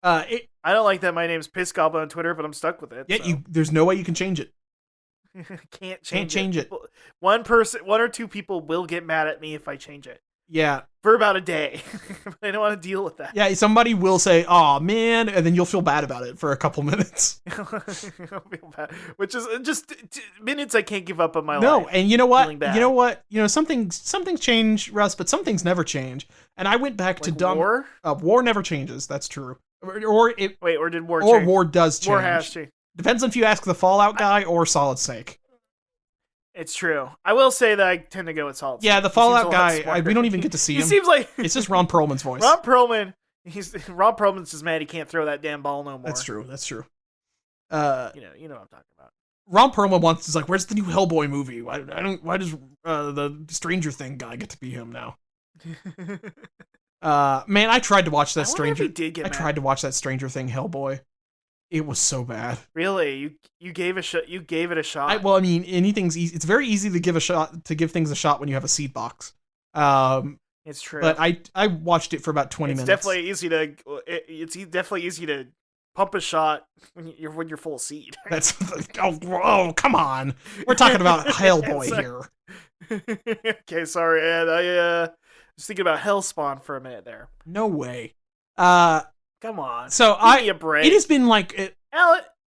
I don't like that my name's Piss Goblin on Twitter, but I'm stuck with it. Yeah, so. there's no way you can change it. Can't change it. People, one or two people will get mad at me if I change it. Yeah. For about a day. I don't want to deal with that. Yeah, somebody will say, "Oh man," and then you'll feel bad about it for a couple minutes. I'll feel bad. Which is just minutes I can't give up on my life. No, and you know what? Some things change, Russ, but some things never change. And I went back like to war. War never changes. That's true. Or did war? Or change? war does change. War has changed. Depends on if you ask the Fallout guy or Solid Snake. It's true. I will say that I tend to go with Solid Snake. Yeah, the Fallout guy, we don't even get to see him. He seems like... It's just Ron Perlman's voice. Ron Perlman's just mad he can't throw that damn ball no more. That's true. You know what I'm talking about. Ron Perlman is like, where's the new Hellboy movie? Why does the Stranger Thing guy get to be him now? Man, I tried to watch that I tried to watch that Stranger Thing Hellboy. It was so bad. Really? You gave it a shot? Well, I mean, anything's easy. It's very easy to give things a shot when you have a seed box. It's true. But I watched it for about 20 minutes. It's definitely easy to pump a shot when you're full of seed. That's oh come on. We're talking about Hellboy here. Okay, sorry, Ed. I was thinking about Hellspawn for a minute there. No way. Come on. So give me a break. It has been like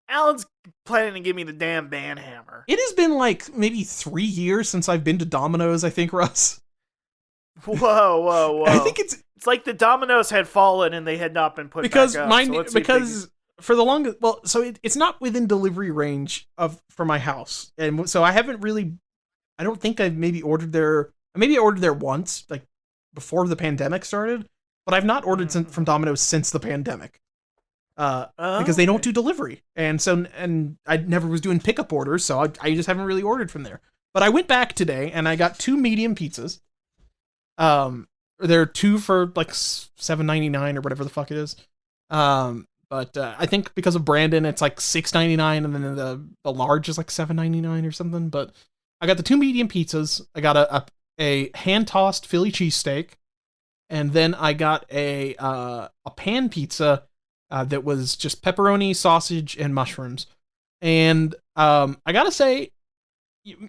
Alan's planning to give me the damn banhammer. It has been like maybe 3 years since I've been to Domino's, I think, Russ. Whoa. I think it's like the dominoes had fallen and they had not been put because back up. For the longest, it's not within delivery range for my house, and so I haven't really. I don't think I've maybe ordered there. Maybe I ordered there once, like before the pandemic started, but I've not ordered from Domino's since the pandemic. Because they don't do delivery, and I never was doing pickup orders, so I just haven't really ordered from there. But I went back today and I got 2 medium pizzas. There are 2 for like $7.99 or whatever the fuck it is. But I think because of Brandon, it's like $6.99, and then the large is like $7.99 or something. But I got the 2 medium pizzas. I got a hand tossed Philly cheesesteak, and then I got a pan pizza that was just pepperoni, sausage, and mushrooms. And I gotta say,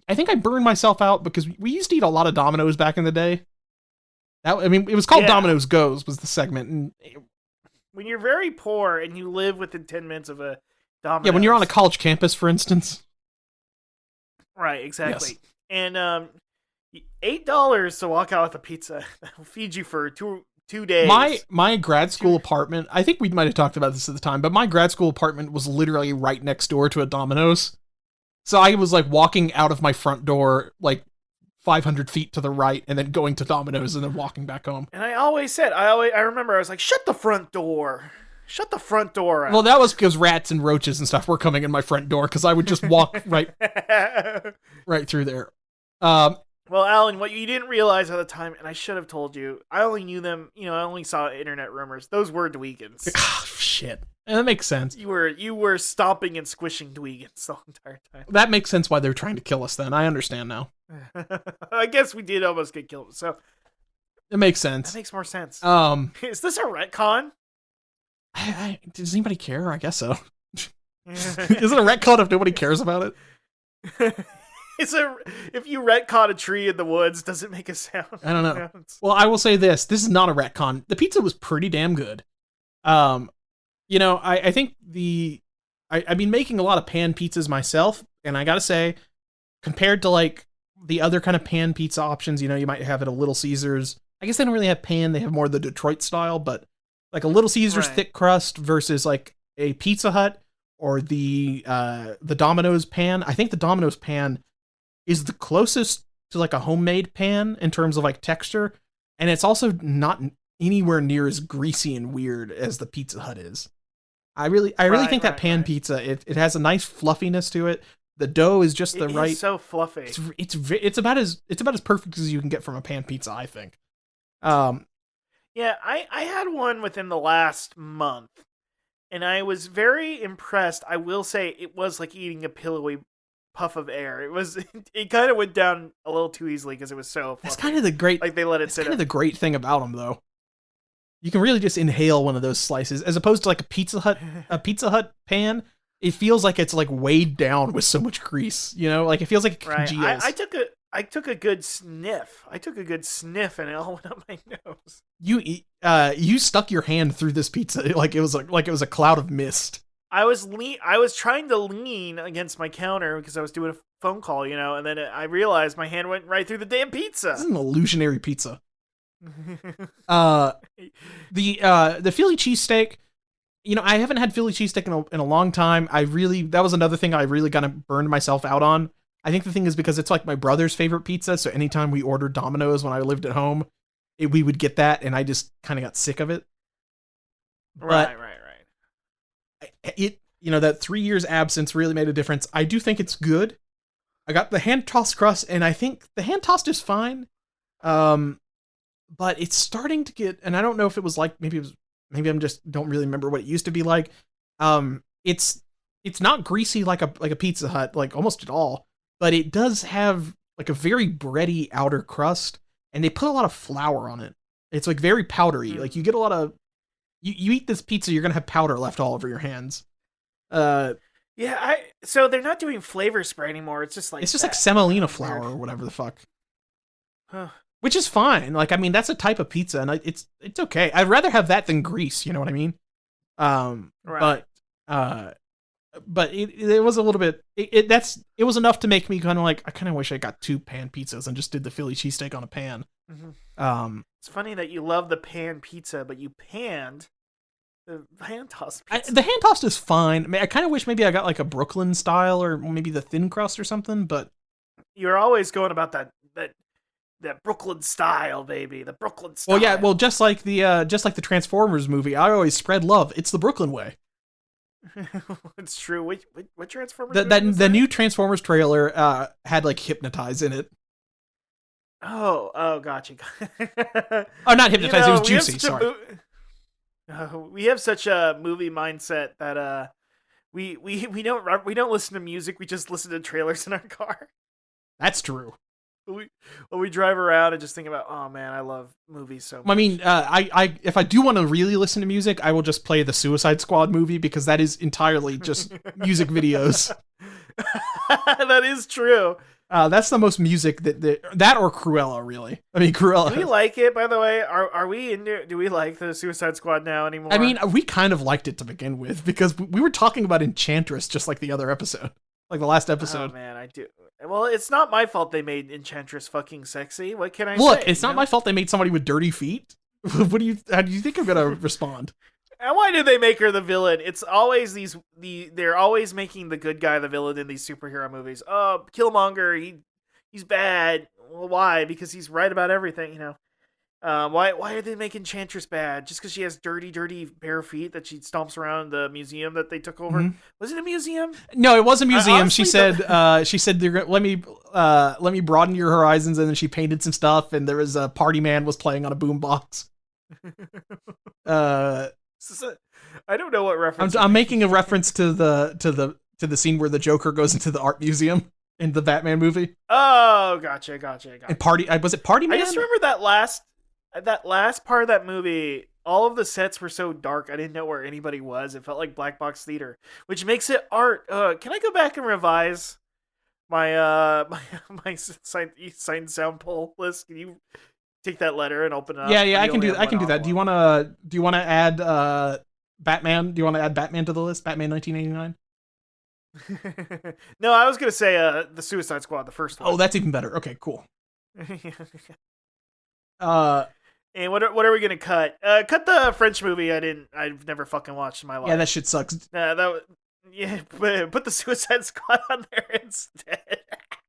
I think I burned myself out because we used to eat a lot of Domino's back in the day. It was called Domino's Goes was the segment, and when you're very poor and you live within 10 minutes of a Domino's. Yeah, when you're on a college campus, for instance. Right, exactly. Yes. And $8 to walk out with a pizza that'll feed you for two days. My grad school apartment, I think we might have talked about this at the time, but my grad school apartment was literally right next door to a Domino's. So I was like walking out of my front door like 500 feet to the right and then going to Domino's and then walking back home. And I remember I was like, shut the front door. Shut the front door out. Well, that was because rats and roaches and stuff were coming in my front door because I would just walk right through there. Well, Alan, what you didn't realize at the time, and I should have told you, I only knew them, I only saw internet rumors. Those were Dweegans. Shit. And that makes sense. You were stomping and squishing Dweegans the entire time. That makes sense why they're trying to kill us then. I understand now. I guess we did almost get killed, so. It makes sense. That makes more sense. Is this a retcon? Does anybody care? I guess so. Is it a retcon if nobody cares about it? If you retcon a tree in the woods, does it make a sound? I don't know. Well, I will say this. This is not a retcon. The pizza was pretty damn good. I think I've been making a lot of pan pizzas myself, and I gotta say, compared to like the other kind of pan pizza options, you might have at a Little Caesars. I guess they don't really have pan. They have more of the Detroit style, but like a Little Caesars thick crust versus like a Pizza Hut or the Domino's pan. I think the Domino's pan is the closest to like a homemade pan in terms of like texture, and it's also not anywhere near as greasy and weird as the Pizza Hut is. I really think that pan pizza, it has a nice fluffiness to it. The dough is just the right. It's so fluffy. It's about as perfect as you can get from a pan pizza, I think. Yeah, I had one within the last month, and I was very impressed. I will say it was like eating a pillowy puff of air. It kind of went down a little too easily because it was so fluffy. That's kind of the great. Like they let it sit. Kind of the great thing about them, though. You can really just inhale one of those slices, as opposed to like a Pizza Hut pan. It feels like it's like weighed down with so much grease, you know, like it feels like it congeals. I took a good sniff. I took a good sniff, and it all went up my nose. You stuck your hand through this pizza like it was a cloud of mist. I was trying to lean against my counter because I was doing a phone call, you know, and then I realized my hand went right through the damn pizza. This is an illusionary pizza. The Philly cheesesteak, you know, I haven't had Philly cheesesteak in a long time. That was another thing I really kind of burned myself out on. I think the thing is because it's like my brother's favorite pizza, so anytime we ordered Domino's when I lived at home, we would get that, and I just kind of got sick of it. Right. It, you know, that 3 years absence really made a difference. I do think it's good. I got the hand tossed crust, and I think the hand tossed is fine. But it's starting to get, and I don't know if it was like, maybe I'm just don't really remember what it used to be like. It's not greasy like a Pizza Hut, like almost at all, but it does have like a very bready outer crust, and they put a lot of flour on it. It's like very powdery. Like you get a lot of, you eat this pizza, you're gonna have powder left all over your hands. So they're not doing flavor spray anymore. It's just like semolina flour or whatever the fuck. Huh. Which is fine. Like, I mean, that's a type of pizza, and it's okay. I'd rather have that than grease. You know what I mean? Right. But it was a little bit. It was enough to make me kind of like, I kind of wish I got 2 pan pizzas and just did the Philly cheesesteak on a pan. Mm-hmm. It's funny that you love the pan pizza, but you panned the hand tossed pizza. The hand tossed is fine. I kind of wish maybe I got like a Brooklyn style or maybe the thin crust or something. But you're always going about that Brooklyn style, baby. The Brooklyn style. Well, yeah. Well, just like the Transformers movie, I always spread love. It's the Brooklyn way. It's true. What Transformers? The new Transformers trailer had like Hypnotize in it. Oh, gotcha. Oh, not Hypnotize. It was Juicy. Sorry. We have such a movie mindset that we don't listen to music. We just listen to trailers in our car. That's true. We drive around and just think about, oh man, I love movies so much. I mean, I if I do want to really listen to music, I will just play the Suicide Squad movie because that is entirely just music videos. That is true. That's the most music that or Cruella, really. I mean, Cruella. Do we like it, by the way? Are we into? Do we like the Suicide Squad now anymore? I mean, we kind of liked it to begin with because we were talking about Enchantress just like the other episode, like the last episode. Oh man, I do. Well, it's not my fault they made Enchantress fucking sexy. What can I say? Look, it's not my fault they made somebody with dirty feet. How do you think I'm gonna respond? And why do they make her the villain? It's always they're always making the good guy the villain in these superhero movies. Oh, Killmonger, he's bad. Well, why? Because he's right about everything, you know. Why are they making Enchantress bad? Just because she has dirty bare feet that she stomps around the museum that they took over? Mm-hmm. Was it a museum? No, it was a museum. Honestly, she said let me broaden your horizons, and then she painted some stuff, and there was a party man was playing on a boombox. I don't know what reference. I'm making a reference to the scene where the Joker goes into the art museum in the Batman movie. Oh, gotcha. And was it Party Man? I just remember that last part of that movie. All of the sets were so dark, I didn't know where anybody was. It felt like black box theater, which makes it art. Can I go back and revise my my signed sound poll list? Can you take that letter and open it up? Yeah, I can do that. Do you want to add Batman? Do you want to add Batman to the list? Batman 1989? No, I was gonna say the Suicide Squad, the first one. Oh, that's even better. Okay, cool. And what are we gonna cut? Cut the French movie. I've never fucking watched in my life. Yeah, that shit sucks. Put the Suicide Squad on there instead.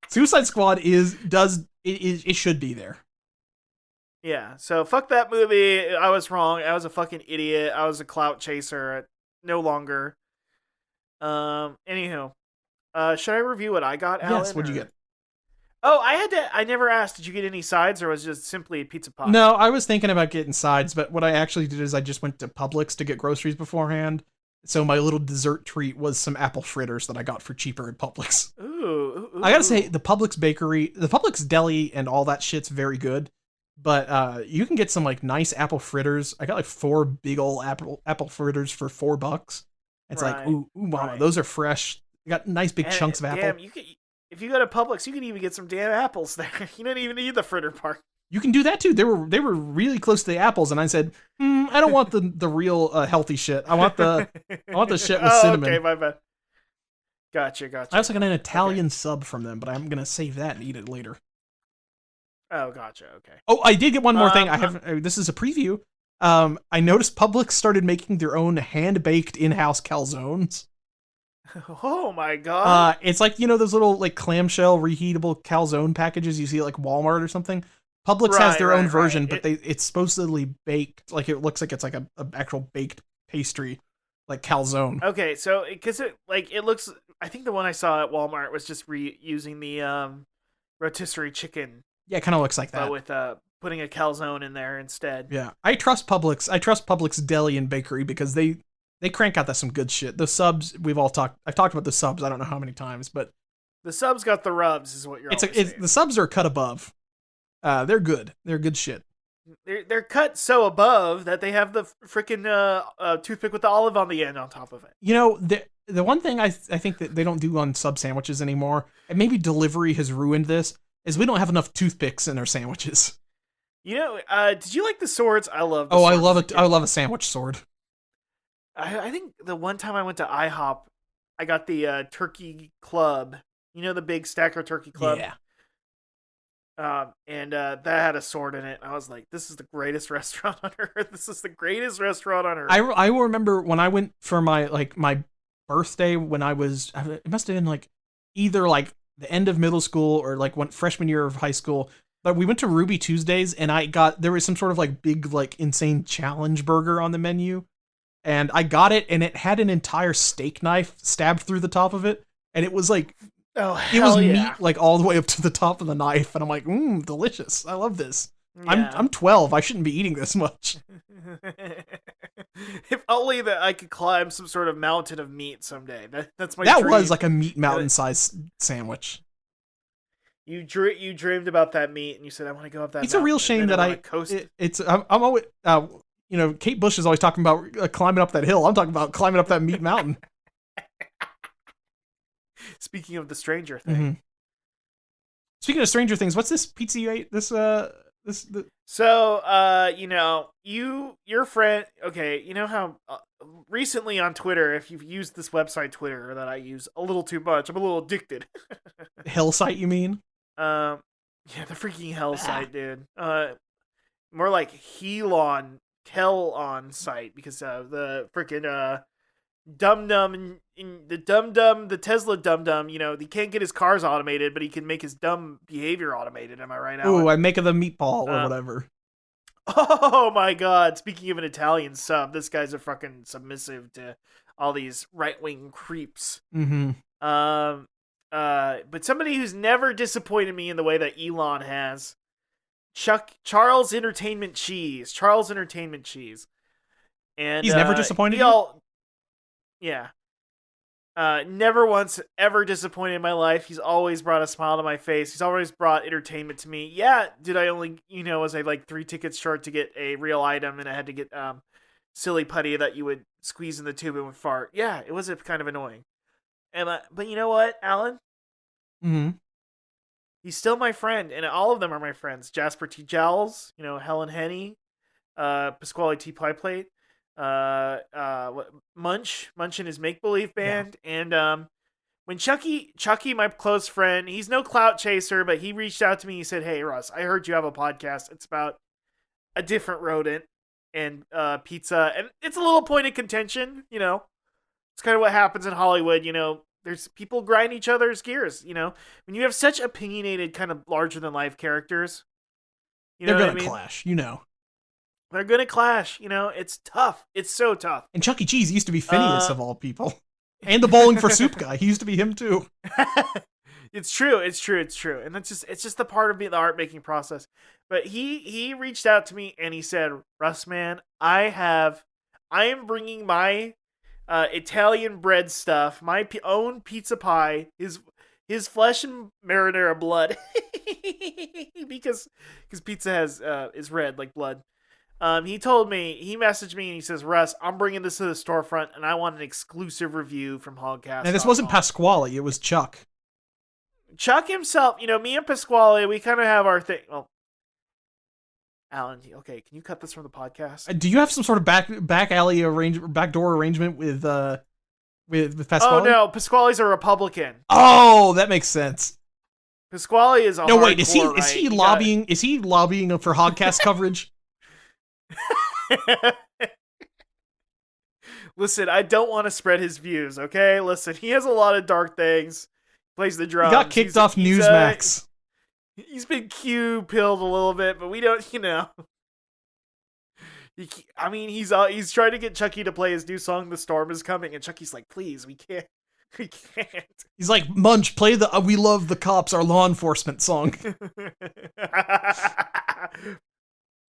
Suicide Squad it should be there. Yeah, so fuck that movie. I was wrong. I was a fucking idiot. I was a clout chaser. No longer. Anywho, should I review what I got, Alan? Yes, what'd you get? Oh, I never asked, did you get any sides, or was it just simply a pizza pie? No, I was thinking about getting sides, but what I actually did is I just went to Publix to get groceries beforehand. So my little dessert treat was some apple fritters that I got for cheaper at Publix. Ooh. I gotta say, the Publix bakery, the Publix deli and all that shit's very good. But you can get some like nice apple fritters. I got like 4 big old apple fritters for $4. It's like ooh mama, those are fresh. You got nice big chunks of apple. Damn, you could, if you go to Publix, you can even get some damn apples there. You don't even need the fritter part. You can do that too. They were really close to the apples, and I said, I don't want the real healthy shit. I want the shit with cinnamon. Okay, my bad. Gotcha. I also got an Italian sub from them, but I'm gonna save that and eat it later. Oh, gotcha. Okay. Oh, I did get one more thing. I have this is a preview. I noticed Publix started making their own hand-baked in-house calzones. Oh my god! It's like those little like clamshell reheatable calzone packages you see at like Walmart or something. Publix has their own version, but it's supposedly baked. Like it looks like it's like a actual baked pastry, like calzone. Okay, so because it looks. I think the one I saw at Walmart was just reusing the rotisserie chicken. Yeah, it kind of looks like that, but with putting a calzone in there instead. Yeah, I trust Publix. I trust Publix Deli and Bakery because they crank out some good shit. The subs I've talked about the subs. I don't know how many times, but the subs got the rubs, is what you're. The subs are cut above. They're good. They're good shit. They're cut so above that they have the freaking toothpick with the olive on the end on top of it. The one thing I think that they don't do on sub sandwiches anymore, and maybe delivery has ruined this, is we don't have enough toothpicks in our sandwiches. Did you like the swords? I love. I love it. I love a sandwich sword. I think the one time I went to IHOP, I got the turkey club. The big stacker turkey club. Yeah. And that had a sword in it. I was like, this is the greatest restaurant on earth. This is the greatest restaurant on earth. I remember when I went for my birthday when it must have been like either like the end of middle school or like freshman year of high school. But we went to Ruby Tuesdays and there was some sort of like big like insane challenge burger on the menu. And I got it and it had an entire steak knife stabbed through the top of it. And it was like, it was meat like all the way up to the top of the knife, and I'm like, delicious. I love this. Yeah. I'm 12. I shouldn't be eating this much. If only that I could climb some sort of mountain of meat someday. That's my. That dream. Was like a meat mountain sized sandwich. You dreamed about that meat, and you said, "I want to go up that." It's a real shame that I'm always. Kate Bush is always talking about climbing up that hill. I'm talking about climbing up that meat mountain. Speaking of the Stranger Thing. Mm-hmm. Speaking of Stranger Things, what's this pizza you ate? So, your friend, okay, you know how recently on Twitter, if you've used this website Twitter that I use a little too much, I'm a little addicted. Hell site, you mean? Yeah, the freaking hell site, dude. More like Helon site because the freaking the Tesla dum-dum, he can't get his cars automated, but he can make his dumb behavior automated. Am I right, Alan? Ooh, I make the meatball or whatever. Oh my god, speaking of an Italian sub, this guy's a fucking submissive to all these right-wing creeps. Mm-hmm. But somebody who's never disappointed me in the way that Elon has. Charles Entertainment Cheese. And he's never disappointed you? Yeah. Never once ever disappointed in my life. He's always brought a smile to my face. He's always brought entertainment to me. Yeah, did I only, was I like 3 tickets short to get a real item and I had to get silly putty that you would squeeze in the tube and would fart. Yeah, it was kind of annoying. But you know what, Alan? Mm-hmm. He's still my friend, and all of them are my friends. Jasper T. Jowls, Helen Henny, Pasquale T. Pie Plate. Munch and his make-believe band, and when Chucky, my close friend, he's no clout chaser, but he reached out to me. He said, "Hey Russ, I heard you have a podcast. It's about a different rodent and pizza, and it's a little point of contention. It's kind of what happens in Hollywood. There's people grind each other's gears. When you have such opinionated, kind of larger than life characters, they're gonna clash. They're gonna clash, it's tough. It's so tough. And Chuck E. Cheese used to be Phineas of all people. And the Bowling for Soup guy. He used to be him too. It's true. And it's just the part of the art making process. But he reached out to me and he said, "Russ, man, I am bringing my Italian bread stuff, my own pizza pie, his flesh and marinara blood, because pizza has is red like blood. He messaged me and he says, Russ, I'm bringing this to the storefront and I want an exclusive review from Hogcast. And this wasn't Pasquale, it was Chuck. Chuck himself, me and Pasquale, we kind of have our thing. Well, Alan, okay, can you cut this from the podcast? Do you have some sort of back alley backdoor arrangement with Pasquale? Oh no, Pasquale's a Republican. Oh, that makes sense. Pasquale is a no wait. Is right? he lobbying? Is he lobbying for Hogcast coverage? Listen, I don't want to spread his views. Okay, listen, he has a lot of dark things. Plays the drums. He got kicked off Newsmax. He's been Q-pilled a little bit, but we don't, I mean, he's trying to get Chucky to play his new song, "The Storm Is Coming," and Chucky's like, "Please, we can't." He's like, Munch, play the "We Love the Cops," our law enforcement song.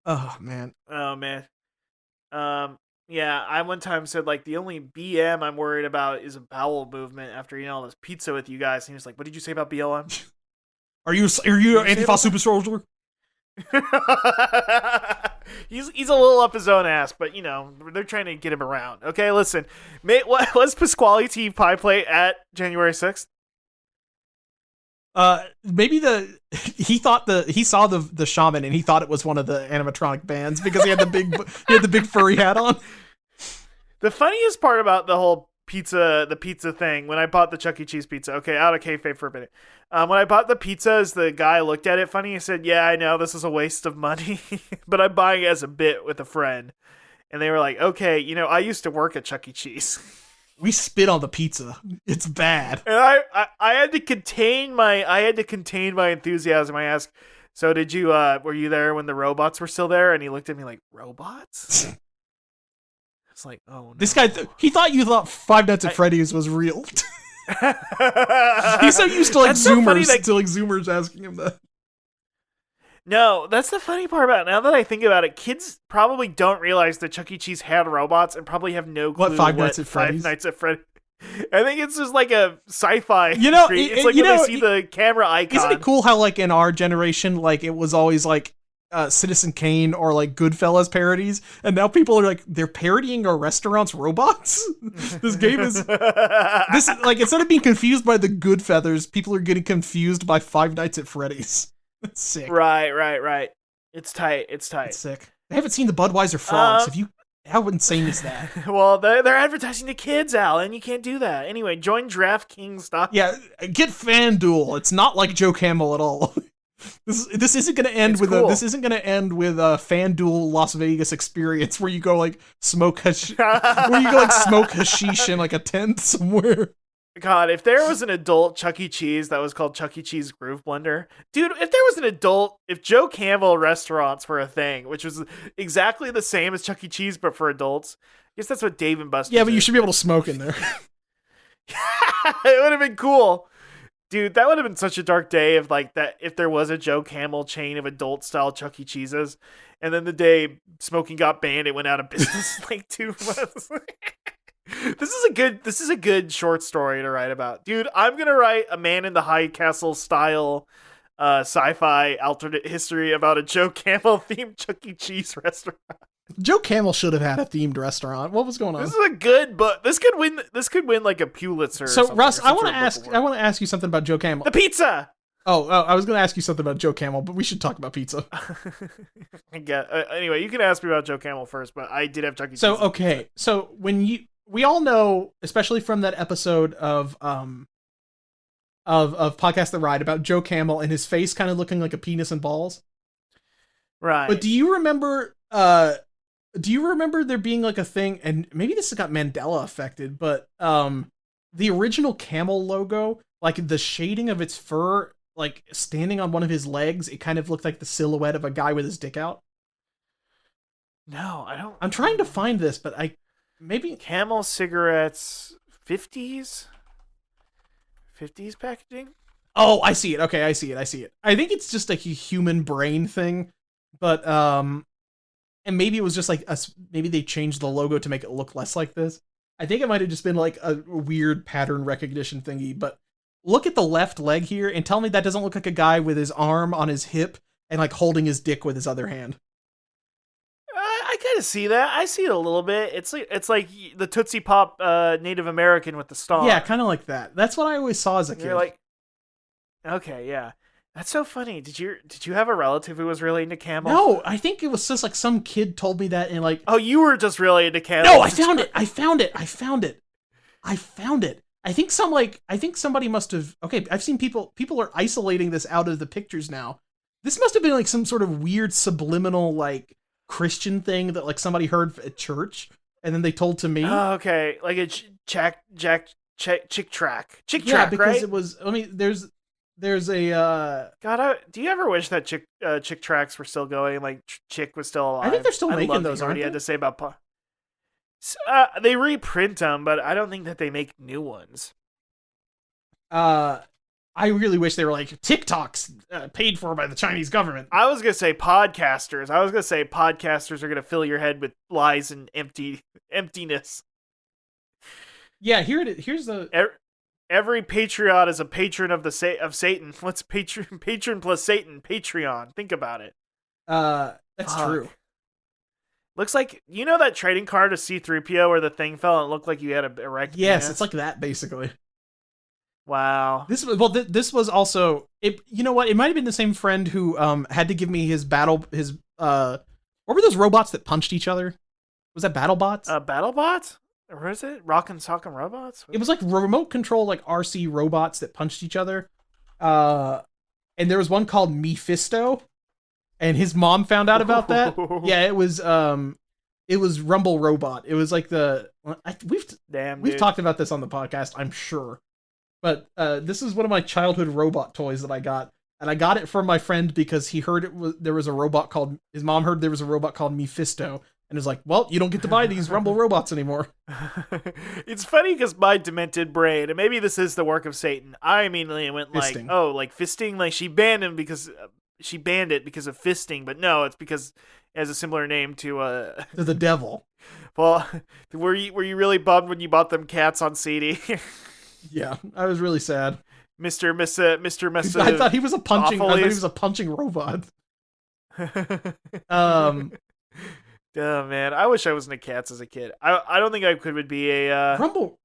Oh man. Yeah, I one time said like the only BM I'm worried about is a bowel movement after eating all this pizza with you guys, and he was like, "What did you say about BLM?" Are you an Antifa super soldier? He's a little up his own ass, but they're trying to get him around. Okay, listen, mate, what was Pasquale T pie plate at January 6th? Maybe he saw the shaman and he thought it was one of the animatronic bands because he had the big furry hat on. The funniest part about the pizza thing, when I bought the Chuck E. Cheese pizza, okay, out of kayfabe for a minute. When I bought the pizza, as the guy looked at it funny, he said, "Yeah, I know this is a waste of money, but I'm buying it as a bit with a friend." And they were like, "Okay, I used to work at Chuck E. Cheese." We spit on the pizza. It's bad. And I had to contain my enthusiasm. I asked, "So did you were you there when the robots were still there?" And he looked at me like, "Robots?" It's like, "Oh no." This guy he thought you thought Five Nights at Freddy's was real. He's so used to Zoomers asking him that. No, that's the funny part about it. Now that I think about it, kids probably don't realize that Chuck E. Cheese had robots and probably have no clue what Five Nights at Freddy's. I think it's just like a sci-fi. It's like when they see the camera icon. Isn't it cool how like in our generation, like it was always like Citizen Kane or like Goodfellas parodies, and now people are like they're parodying our restaurants' robots. This game is like instead of being confused by the Goodfellas, people are getting confused by Five Nights at Freddy's. That's sick. Right. It's tight. It's sick. They haven't seen the Budweiser frogs. How insane is that? Well, they're advertising to kids, Alan. You can't do that. Anyway, join DraftKings. Yeah, get FanDuel. It's not like Joe Camel at all. This isn't going to end with cool. This isn't going to end with a FanDuel Las Vegas experience where you go like smoke hashish in like a tent somewhere. God, if there was an adult Chuck E. Cheese that was called Chuck E. Cheese Groove Blender, dude, if Joe Camel restaurants were a thing, which was exactly the same as Chuck E. Cheese but for adults, I guess that's what Dave and Buster's. Yeah, but you should be able to smoke in there. It would have been cool. Dude, that would have been such a dark day if there was a Joe Camel chain of adult style Chuck E. Cheeses, and then the day smoking got banned, it went out of business in like 2 months. This is a good short story to write about. Dude, I'm gonna write a Man in the High Castle style sci-fi alternate history about a Joe Camel themed Chuck E. Cheese restaurant. Joe Camel should have had a themed restaurant. What was going on? This is a good book. This could win like a Pulitzer. So Russ, I want to ask you something about Joe Camel. The pizza. Oh, I was going to ask you something about Joe Camel, but we should talk about pizza. Anyway, you can ask me about Joe Camel first, but I did have Chuck E. Cheese. So okay, so we all know, especially from that episode of Podcast The Ride about Joe Camel and his face kind of looking like a penis and balls. Right. But do you remember there being like a thing, and maybe this got Mandela affected, but the original Camel logo, like the shading of its fur, like standing on one of his legs, it kind of looked like the silhouette of a guy with his dick out. No, I don't. I'm trying to find this, but maybe Camel cigarettes 50s packaging. Oh, I see it. Okay, I see it. I think it's just like a human brain thing, but and maybe it was just like maybe they changed the logo to make it look less like this. I think it might have just been like a weird pattern recognition thingy, but look at the left leg here and tell me that doesn't look like a guy with his arm on his hip and like holding his dick with his other hand. I kind of see that. I see it a little bit. It's like the Tootsie Pop Native American with the star. Yeah, kind of like that. That's what I always saw as a kid. You're like, okay, yeah. That's so funny. Did you have a relative who was really into camel? No, I think it was just like some kid told me that and like. Oh, you were just really into camel. No, I found it. I found it. I think somebody must have. Okay, I've seen people are isolating this out of the pictures now. This must have been like some sort of weird subliminal like Christian thing that like somebody heard at church and then they told to me. Oh, okay, like a chick track, yeah, because right? it was. I mean, there's a. God, do you ever wish that chick tracks were still going? Like Chick was still alive. I think they're still making those. Already had to say about. They reprint them, but I don't think that they make new ones. I really wish they were like TikToks paid for by the Chinese government. I was gonna say podcasters. I was gonna say podcasters are gonna fill your head with lies and emptiness. Yeah, here's the. Every patriot is a patron of Satan. What's patron plus Satan? Patreon. Think about it. That's true. Looks like, you know that trading card of C-3PO where the thing fell and it looked like you had a erect Yes, penis? it's like that basically. Wow. This was also it. You know what? It might have been the same friend who had to give me his what were those robots that punched each other? Was that BattleBots? BattleBots? Or is it Rock and Sock'em Robots? It was like remote control, like RC robots that punched each other. And there was one called Mephisto, and his mom found out about that. Yeah, it was Rumble Robot. It was like we've talked about this on the podcast, I'm sure. But this is one of my childhood robot toys that I got, and I got it from my friend because he heard his mom heard there was a robot called Mephisto. And is like, well, you don't get to buy these Rumble robots anymore. It's funny because my demented brain, and maybe this is the work of Satan, I immediately went fisting. Like, oh, like fisting, like she banned it because of fisting, but no, it's because it has a similar name to the devil. Well, were you really bummed when you bought them cats on CD? Yeah, I was really sad. Mr. I thought he was a punching robot. Oh man, I wish I was into cats as a kid. I don't think I would be a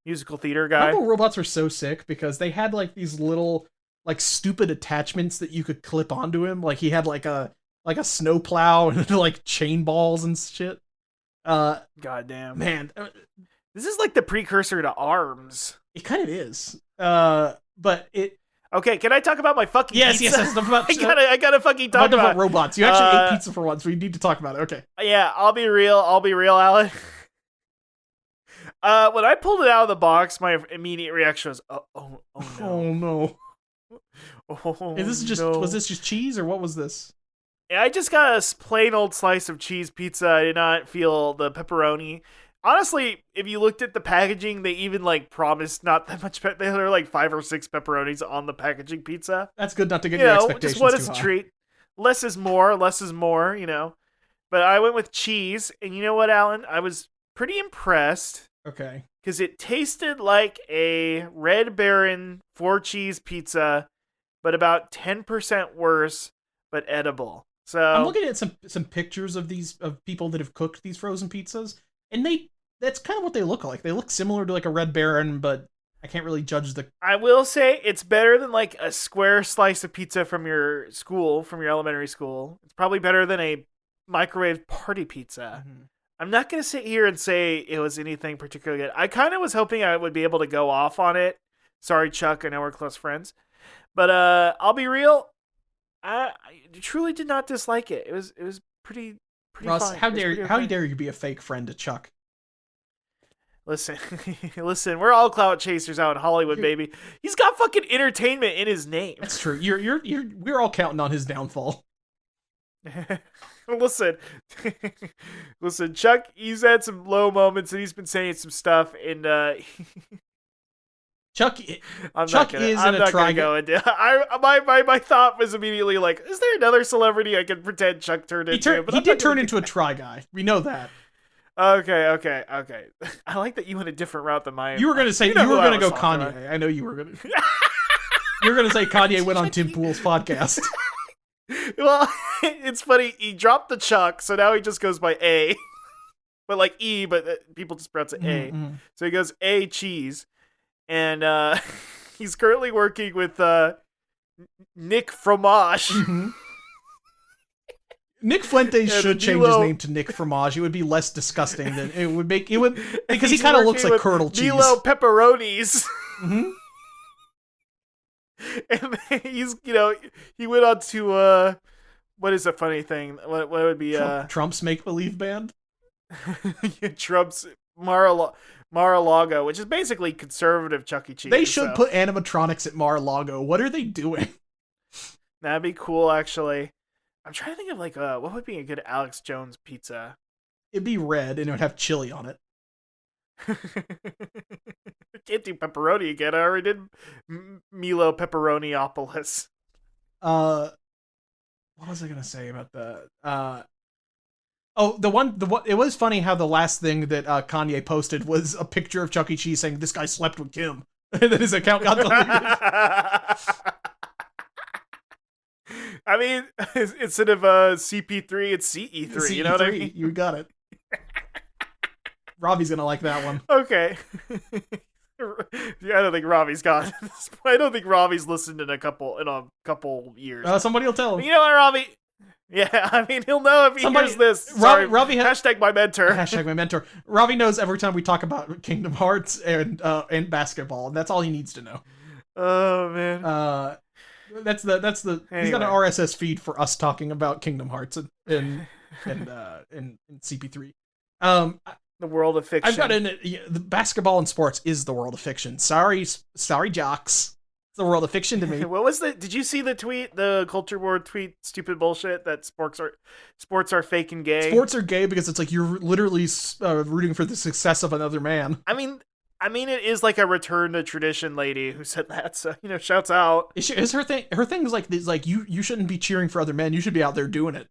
musical theater guy. Rumble robots were so sick because they had like these little like stupid attachments that you could clip onto him. Like he had like a snowplow and like chain balls and shit. Goddamn, man, this is like the precursor to ARMS. It kind of is. But it. Okay, can I talk about my fucking pizza? Yes. I gotta fucking talk about robots. You actually ate pizza for once, so we need to talk about it. Okay. Yeah, I'll be real, Alan. When I pulled it out of the box, my immediate reaction was, oh no. Was this just cheese, or what was this? I just got a plain old slice of cheese pizza. I did not feel the pepperoni. Honestly, if you looked at the packaging, they even like promised not that much. There were like 5 or 6 pepperonis on the packaging pizza. That's good not to get your expectations just what is too a high. treat. Less is more, you know. But I went with cheese, and you know what, Alan? I was pretty impressed. Okay. Because it tasted like a Red Baron 4-cheese pizza, but about 10% worse, but edible. So I'm looking at some pictures of people that have cooked these frozen pizzas, and that's kind of what they look like. They look similar to like a Red Baron, but I can't really judge the... I will say it's better than like a square slice of pizza from your elementary school. It's probably better than a microwave party pizza. Mm-hmm. I'm not going to sit here and say it was anything particularly good. I kind of was hoping I would be able to go off on it. Sorry, Chuck, I know we're close friends. But I'll be real. I truly did not dislike it. It was pretty Ross, fine. how dare you be a fake friend to Chuck? Listen, we're all clout chasers out in Hollywood, baby. He's got fucking entertainment in his name. That's true. We're all counting on his downfall. Listen, Chuck, he's had some low moments and he's been saying some stuff, and Chuck is a try guy. My thought was immediately like, is there another celebrity I can pretend Chuck turned into? But he did turn into a try guy. We know that. Okay. I like that you went a different route than mine. You were going to say you were going to go Kanye. I know you were going to. You're gonna say Kanye went on Tim Pool's podcast. Well, it's funny. He dropped the Chuck, so now he just goes by A. But like E, but people just pronounce it A. Mm-hmm. So he goes A Cheese. And he's currently working with Nick Fromage. Mm-hmm. Nick Fuentes should change his name to Nick Fromage. It would be less disgusting than it would make. It would, because he kind of looks like curdled cheese. Milo Pepperonis. Mm-hmm. And he's, he went on to what is a funny thing? What would be Trump's make-believe band? Trump's Mar-a-Lago, which is basically conservative Chuck E. Cheese. They should put animatronics at Mar-a-Lago. What are they doing? That'd be cool, actually. I'm trying to think of like what would be a good Alex Jones pizza. It'd be red and it would have chili on it. Can't do pepperoni again. I already did Milo Pepperoniopolis. What was I gonna say about the the one it was funny how the last thing that Kanye posted was a picture of Chuck E. Cheese saying this guy slept with Kim, and then his account got deleted. I mean, instead of CP3, it's CE3. CE3, you know what I mean? You got it. Robbie's gonna like that one. Okay. Yeah, I don't think Robbie's got it. I don't think Robbie's listened in a couple years. Somebody will tell him. You know what, Robbie? Yeah, I mean, he'll know if he hears this. Sorry, Robbie hashtag my mentor. Hashtag my mentor. Robbie knows every time we talk about Kingdom Hearts and basketball, and that's all he needs to know. Oh man. That's the anyway. He's got an RSS feed for us talking about Kingdom Hearts and CP3. The world of fiction. I've got the basketball and sports is the world of fiction. Sorry jocks. It's the world of fiction to me. What was did you see the tweet, the Culture Board tweet, stupid bullshit that sports are fake and gay? Sports are gay because it's like you're literally rooting for the success of another man. I mean, it is like a return to tradition lady who said that, so, shouts out. Is her thing is like you shouldn't be cheering for other men, you should be out there doing it.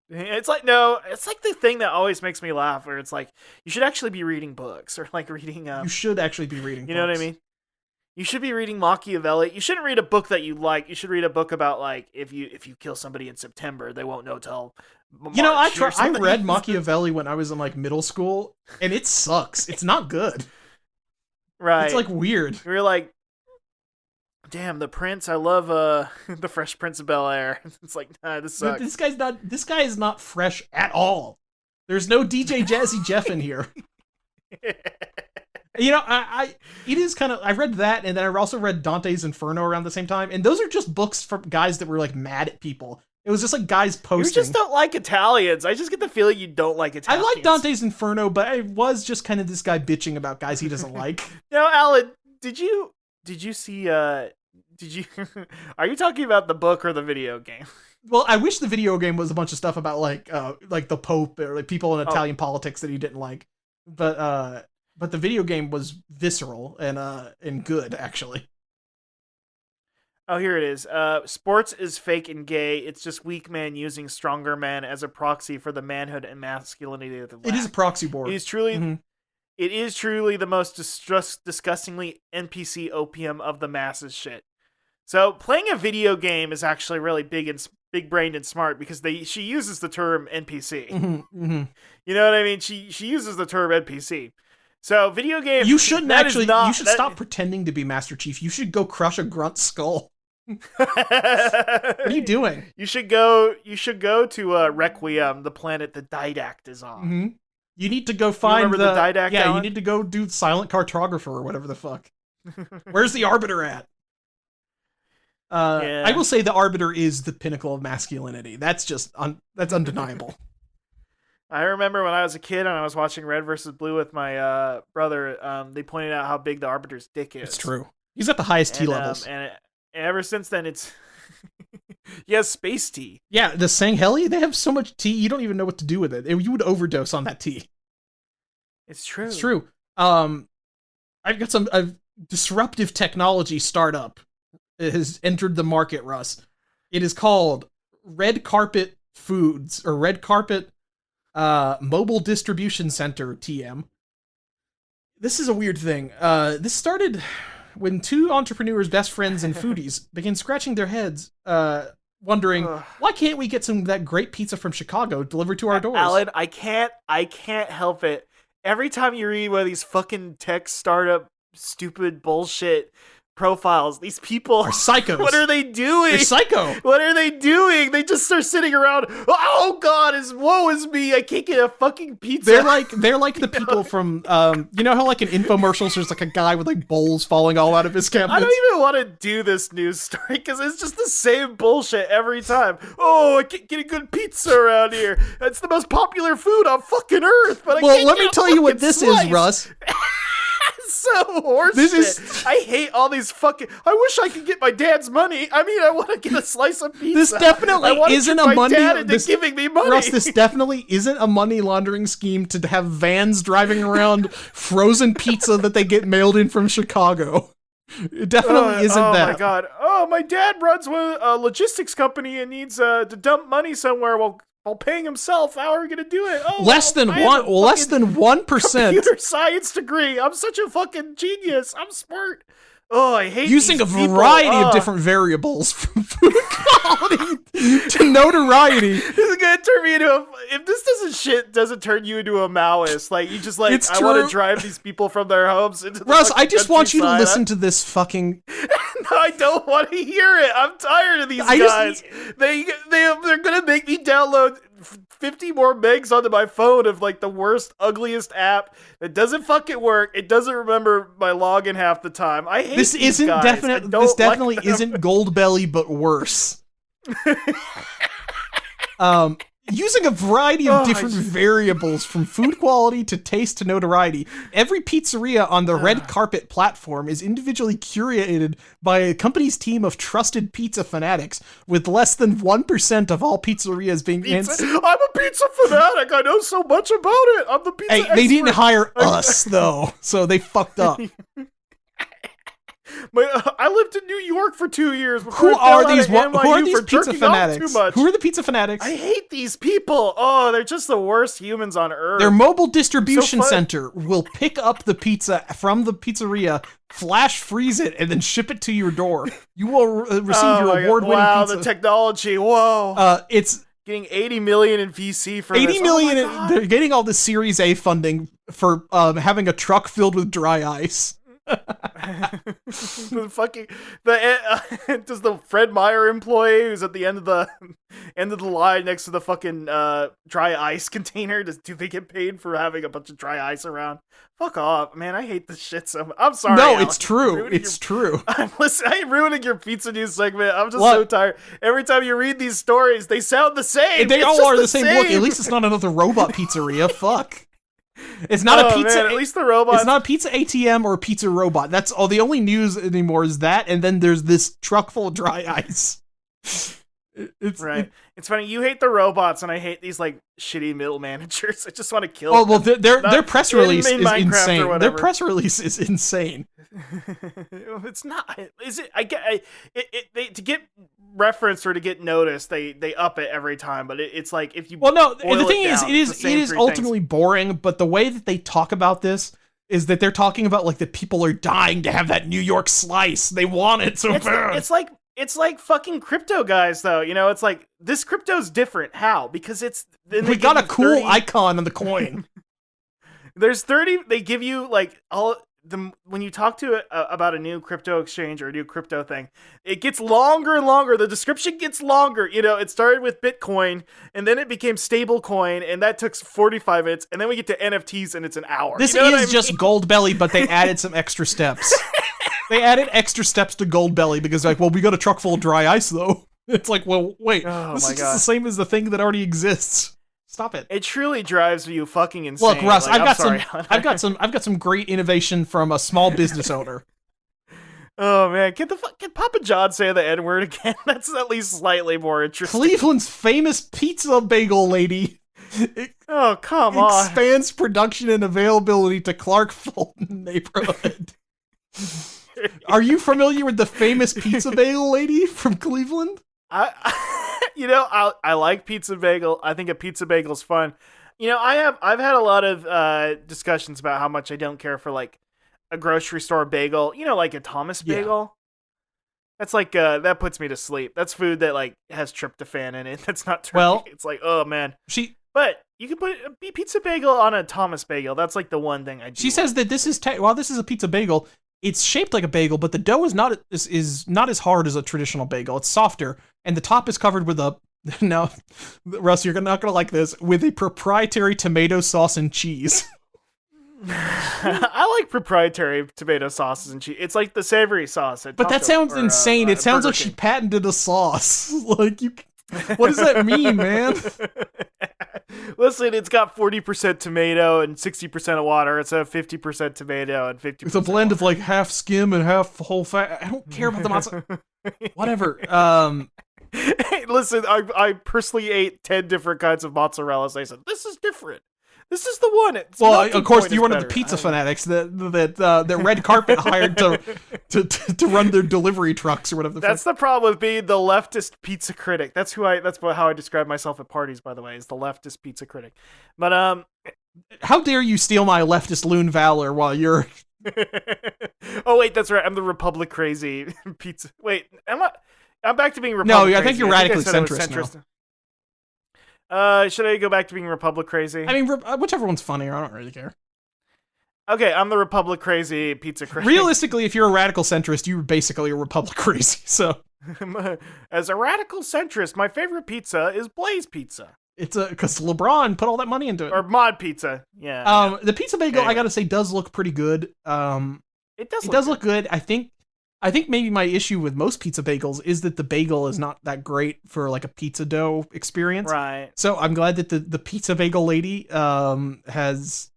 It's like, no, it's like the thing that always makes me laugh, where it's like, you should actually be reading books, or like reading... you should actually be reading books. You know what I mean? You should be reading Machiavelli. You shouldn't read a book that you like. You should read a book about, like, if you kill somebody in September, they won't know till March. I read Machiavelli when I was in, like, middle school, and it sucks. It's not good. Right. It's, like, weird. You're like, damn, the Prince, I love the Fresh Prince of Bel-Air. It's like, nah, this sucks. This guy is not fresh at all. There's no DJ Jazzy Jeff in here. It is kind of, I read that, and then I also read Dante's Inferno around the same time, and those are just books from guys that were, like, mad at people. It was just, like, guys posting. You just don't like Italians. I just get the feeling you don't like Italians. I like Dante's Inferno, but I was just kind of this guy bitching about guys he doesn't like. Now, Alan, did you see, are you talking about the book or the video game? Well, I wish the video game was a bunch of stuff about, like the Pope, or, like, people in Italian politics that he didn't like. But the video game was visceral and good, actually. Oh, here it is. Sports is fake and gay. It's just weak men using stronger men as a proxy for the manhood and masculinity of the lack. It is a proxy board. It is truly the most disgustingly NPC opium of the masses shit. So playing a video game is actually really big-brained and smart, because she uses the term NPC. Mm-hmm, mm-hmm. You know what I mean? She uses the term NPC. So video game. You shouldn't actually. You should stop pretending to be Master Chief. You should go crush a grunt skull. What are you doing? You should go to Requiem, the planet the Didact is on. Mm-hmm. You need to go find the Didact. Yeah, Alan? You need to go do Silent Cartographer or whatever the fuck. Where's the Arbiter at? I will say the Arbiter is the pinnacle of masculinity. That's just that's undeniable. I remember when I was a kid and I was watching Red vs. Blue with my brother, they pointed out how big the Arbiter's dick is. It's true. He's at the highest T levels. And ever since then, it's... he has space tea. Yeah, the Sangheli, they have so much tea, you don't even know what to do with it. You would overdose on that tea. It's true. It's true. I've got some disruptive technology startup. It has entered the market, Russ. It is called Red Carpet Foods, or Red Carpet Mobile Distribution Center, TM. This is a weird thing. This started when two entrepreneurs, best friends, and foodies begin scratching their heads, wondering, why can't we get some of that great pizza from Chicago delivered to our doors? Alan, I can't help it. Every time you read one of these fucking tech startup stupid bullshit profiles, these people are psychos. What are they doing? They're psycho. What are they doing? They just are sitting around. Oh God, woe is me. I can't get a fucking pizza. They're like the people from you know how like in infomercials there's like a guy with like bowls falling all out of his cabinets. I don't even want to do this news story because it's just the same bullshit every time. Oh, I can't get a good pizza around here. It's the most popular food on fucking earth. But let me tell you what this is, Russ. So horseshit. I hate all these fucking. I wish I could get my dad's money. I mean, I want to get a slice of pizza. This definitely isn't a money. Giving me money. Russ, this definitely isn't a money laundering scheme to have vans driving around frozen pizza that they get mailed in from Chicago. It definitely isn't that. Oh my God. Oh, my dad runs a logistics company and needs to dump money somewhere while paying himself. How are we gonna do it? Oh, less than 1%. Computer science degree. I'm such a fucking genius. I'm smart. Oh, I hate using these a variety of different variables from food quality to notoriety. This is gonna turn me into if this doesn't turn you into a Maoist. Like you just like I want to drive these people from their homes into the Russ, I just want you to listen to this fucking. No, I don't want to hear it. I'm tired of these guys. They're gonna make me download 50 more megs onto my phone of like the worst, ugliest app that doesn't fucking work. It doesn't remember my login half the time. I hate this. These isn't guys. definitely. This definitely isn't Goldbelly, but worse. Using a variety of different variables from food quality to taste to notoriety, every pizzeria on the red carpet platform is individually curated by a company's team of trusted pizza fanatics, with less than 1% of all pizzerias being... I'm a pizza fanatic. I know so much about it. I'm the pizza expert. They didn't hire us, though, so they fucked up. I lived in New York for 2 years. Who are these pizza fanatics? Who are the pizza fanatics? I hate these people. Oh, they're just the worst humans on earth. Their mobile distribution center will pick up the pizza from the pizzeria, flash freeze it, and then ship it to your door. You will receive your award-winning pizza. Wow, the technology. Whoa. It's getting 80 million in VC for 80 million. They're getting all this Series A funding for having a truck filled with dry ice. Does the Fred Meyer employee who's at the end of the line next to the fucking dry ice container, do they get paid for having a bunch of dry ice around? Fuck off, man. I hate this shit so much. I'm sorry. No, Alan. It's true. It's true. I'm ruining your pizza news segment. I'm just so tired. Every time you read these stories, they sound the same. They all are the same. Look, at least it's not another robot pizzeria. Fuck. It's not a pizza. Man, at least the robot. It's not a pizza ATM or a pizza robot. That's all. The only news anymore is that, and then there's this truck full of dry ice. It's funny. You hate the robots, and I hate these like shitty middle managers. I just want to kill. Oh well, their press release is insane. Their press release is insane. It's not. Is it? I get. They to get referenced or to get noticed, they up it every time. But it's like if you. Well, no. The thing is, it is ultimately boring. But the way that they talk about this is that they're talking about like that people are dying to have that New York slice. They want it so bad. It's like fucking crypto guys, though. You know, it's like this crypto's different. How? Because we got a cool icon on the coin. There's 30. They give you like when you talk to about a new crypto exchange or a new crypto thing, it gets longer and longer. The description gets longer. You know, it started with Bitcoin and then it became stable coin, and that took 45 minutes, and then we get to NFTs and it's an hour. This is just Goldbelly, but they added some extra steps. They added extra steps to Goldbelly because, like, well, we got a truck full of dry ice, though. It's like, well, wait, this is just the same as the thing that already exists. Stop it. It truly drives you fucking insane. Look, Russ, I've got some great innovation from a small business owner. Oh man, can Papa John say the N-word again? That's at least slightly more interesting. Cleveland's famous pizza bagel lady. Oh, come on. Expands production and availability to Clark Fulton neighborhood. Are you familiar with the famous pizza bagel lady from Cleveland? I like pizza bagel. I think a pizza bagel's fun. You know, I've had a lot of discussions about how much I don't care for like a grocery store bagel, like a Thomas Yeah. bagel. That's like that puts me to sleep. That's food that like has tryptophan in it. That's not turkey. Well, it's like, oh man. She But you can put a pizza bagel on a Thomas bagel. That's like the one thing I do. She says that this is while this is a pizza bagel, it's shaped like a bagel, but the dough is not as hard as a traditional bagel. It's softer, and the top is covered with a now, Russ, you're not gonna like this, with a proprietary tomato sauce and cheese. I like proprietary tomato sauces and cheese. It's like the savory sauce. But that sounds insane. It sounds like she patented a sauce. Like you. What does that mean, man? Listen, it's got 40% tomato and 60% of water. It's a 50% tomato and 50%. It's a blend of like half skim and half whole fat. I don't care about the mozzarella. Whatever. Hey, listen, I personally ate 10 different kinds of mozzarella. So I said, this is different. This is the one. Of course, you're one of the pizza fanatics that red carpet hired to run their delivery trucks or whatever. That's the problem with being the leftist pizza critic. That's how I describe myself at parties. By the way, is the leftist pizza critic. But how dare you steal my leftist loon valor while you're? Oh wait, that's right. I'm the Republic crazy pizza. Wait, I'm back to being Republic. No, I think you're radically centrist now. Should I go back to being Republic crazy? I mean, whichever one's funnier. I don't really care. Okay, I'm the Republic crazy pizza critic. Realistically, if you're a radical centrist, you're basically a Republic crazy. So, as a radical centrist, my favorite pizza is Blaze Pizza. It's because LeBron put all that money into it. Or Mod Pizza, yeah. The pizza bagel, anyway. I gotta say, does look pretty good. It does look good. I think maybe my issue with most pizza bagels is that the bagel is not that great for like a pizza dough experience. Right. So I'm glad that the pizza bagel lady has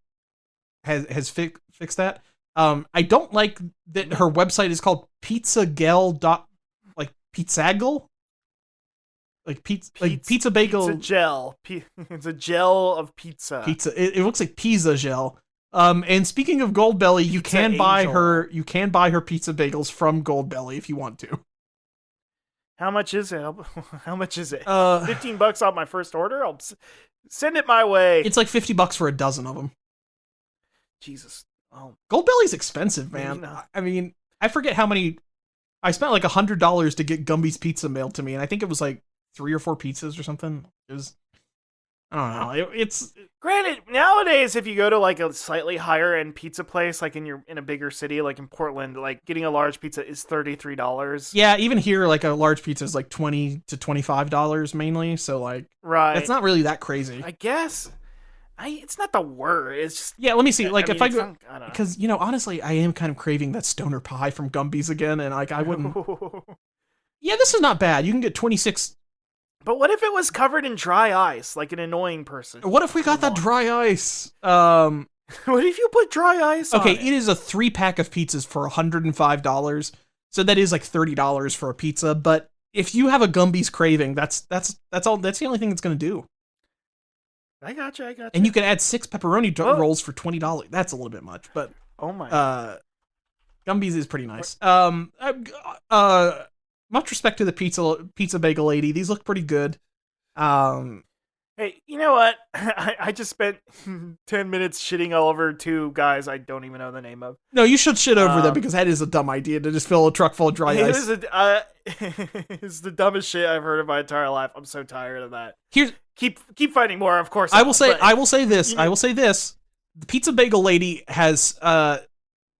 fixed that. I don't like that her website is called pizzagel. Like pizzagle. Like pizza bagel. Pizza gel. It's a gel of pizza. It looks like pizza gel. And speaking of Goldbelly, you can buy her pizza bagels from Goldbelly if you want to. How much is it? How much is it? $15 off my first order. I'll send it my way. It's like $50 for a dozen of them. Jesus. Oh, Goldbelly's expensive, man. No. I mean, I forget how many. I spent like $100 to get Gumby's pizza mailed to me, and I think it was like 3 or 4 pizzas or something. It was. I don't know. It's granted nowadays if you go to like a slightly higher end pizza place, like in a bigger city, like in Portland, like getting a large pizza is $33. Yeah, even here, like a large pizza is like $20 to $25 mainly. So like, right, it's not really that crazy. I guess. It's not the word. It's just let me see. Like if I go, because honestly, I am kind of craving that stoner pie from Gumby's again, and like I wouldn't. Yeah, this is not bad. You can get 26. But what if it was covered in dry ice, like an annoying person? What if we got that dry ice? What if you put dry ice on it? It is a 3-pack of pizzas for $105. So that is like $30 for a pizza. But if you have a Gumby's craving, that's all. That's the only thing it's going to do. I got you. And you can add 6 pepperoni rolls for $20. That's a little bit much, but oh my. Gumby's is pretty nice. Much respect to the pizza bagel lady. These look pretty good. Hey, you know what? I just spent 10 minutes shitting all over 2 guys I don't even know the name of. No, you should shit over them because that is a dumb idea to just fill a truck full of dry ice. It's the dumbest shit I've heard in my entire life. I'm so tired of that. Keep finding more, of course. I will say this. The pizza bagel lady has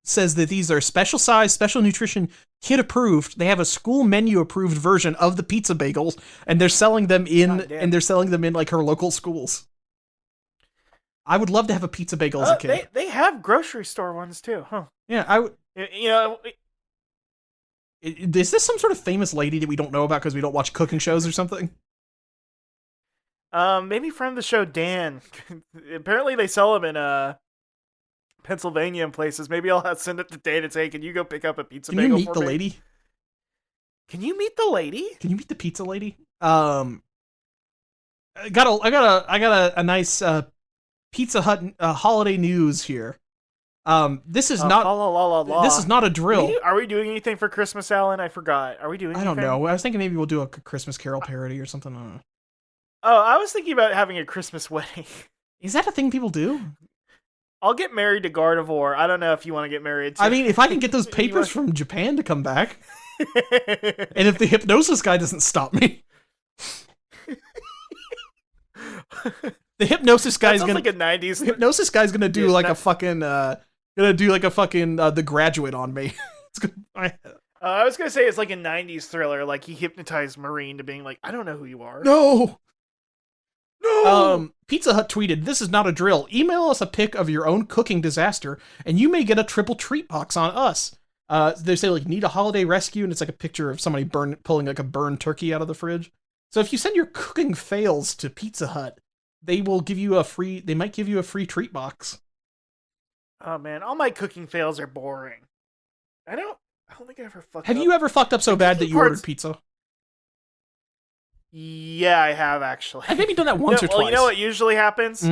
says that these are special size, special nutrition, kid approved. They have a school menu approved version of the pizza bagels, and they're selling them in like her local schools. I would love to have a pizza bagel as a kid. They have grocery store ones too, huh? Yeah, I would. Is this some sort of famous lady that we don't know about because we don't watch cooking shows or something? Maybe friend of the show Dan. Apparently they sell them in Pennsylvania and places. Maybe I'll send it to Dan and say, "Can you go pick up a pizza bagel for me?" Can you meet the lady? Can you meet the lady? Can you meet the pizza lady? I got a nice Pizza Hut holiday news here. This is not a drill. Are we doing anything for Christmas, Alan? I forgot. Are we doing anything? I don't know. I was thinking maybe we'll do a Christmas Carol parody or something. I don't know. Oh, I was thinking about having a Christmas wedding. Is that a thing people do? I'll get married to Gardevoir. I don't know if you want to get married to. I mean, if I can get those papers from Japan to come back, and if the hypnosis guy doesn't stop me, the hypnosis guy's gonna like a 90s. The hypnosis guy's gonna do like a fucking The Graduate on me. It's gonna, I was gonna say it's like a 90s thriller. Like he hypnotized Marine to being like, I don't know who you are. No. Pizza Hut tweeted, "This is not a drill. Email us a pic of your own cooking disaster, and you may get a triple treat box on us." They say like need a holiday rescue, and it's like a picture of somebody pulling like a burned turkey out of the fridge. So if you send your cooking fails to Pizza Hut, they will give you they might give you a free treat box. Oh man, all my cooking fails are boring. I don't think I ever fucked up. Have you ever fucked up so bad that you ordered pizza? Yeah, I have actually. I've maybe done that once or twice. Well, you know what usually happens?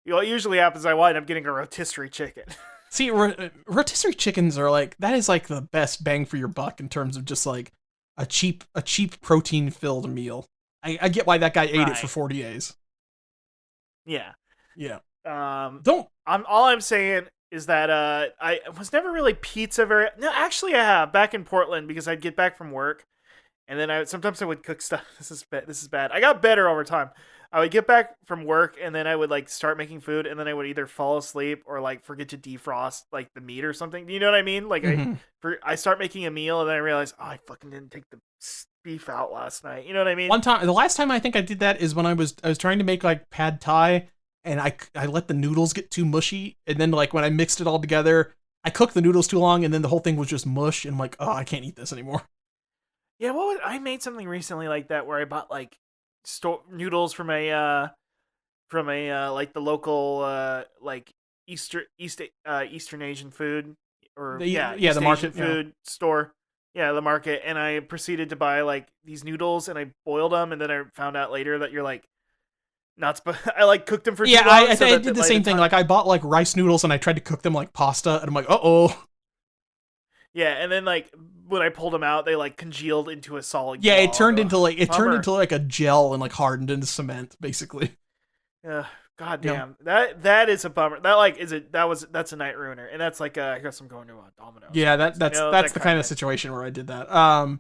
What usually happens, I wind up getting a rotisserie chicken. See, rotisserie chickens are like, that is like the best bang for your buck in terms of just like a cheap protein filled meal. I get why that guy ate it for 40 days. Yeah. Yeah. All I'm saying is that I was never really pizza no, actually I have back in Portland because I'd get back from work and then sometimes I would cook stuff. This is bad. I got better over time. I would get back from work and then I would like start making food and then I would either fall asleep or like forget to defrost like the meat or something. Do you know what I mean? Like I start making a meal and then I realize, oh, I fucking didn't take the beef out last night. You know what I mean? The last time I think I did that is when I was trying to make like pad thai and I let the noodles get too mushy, and then like when I mixed it all together, I cooked the noodles too long and then the whole thing was just mush, and I'm like, oh, I can't eat this anymore. Yeah, I made something recently like that where I bought like noodles from a like the local like Eastern Asian food or the market food store. Yeah, the market, and I proceeded to buy like these noodles and I boiled them, and then I found out later that you're like I like cooked them for too long. I did the same thing. Like I bought like rice noodles and I tried to cook them like pasta, and I'm like, uh-oh. Yeah, and then like when I pulled them out, they like congealed into a solid. Yeah, it turned into like a gel and like hardened into cement, basically. God damn, that is a bummer. That like that's a night ruiner, and that's like I guess I'm going to a Domino's. Yeah, that's the kind of situation where I did that.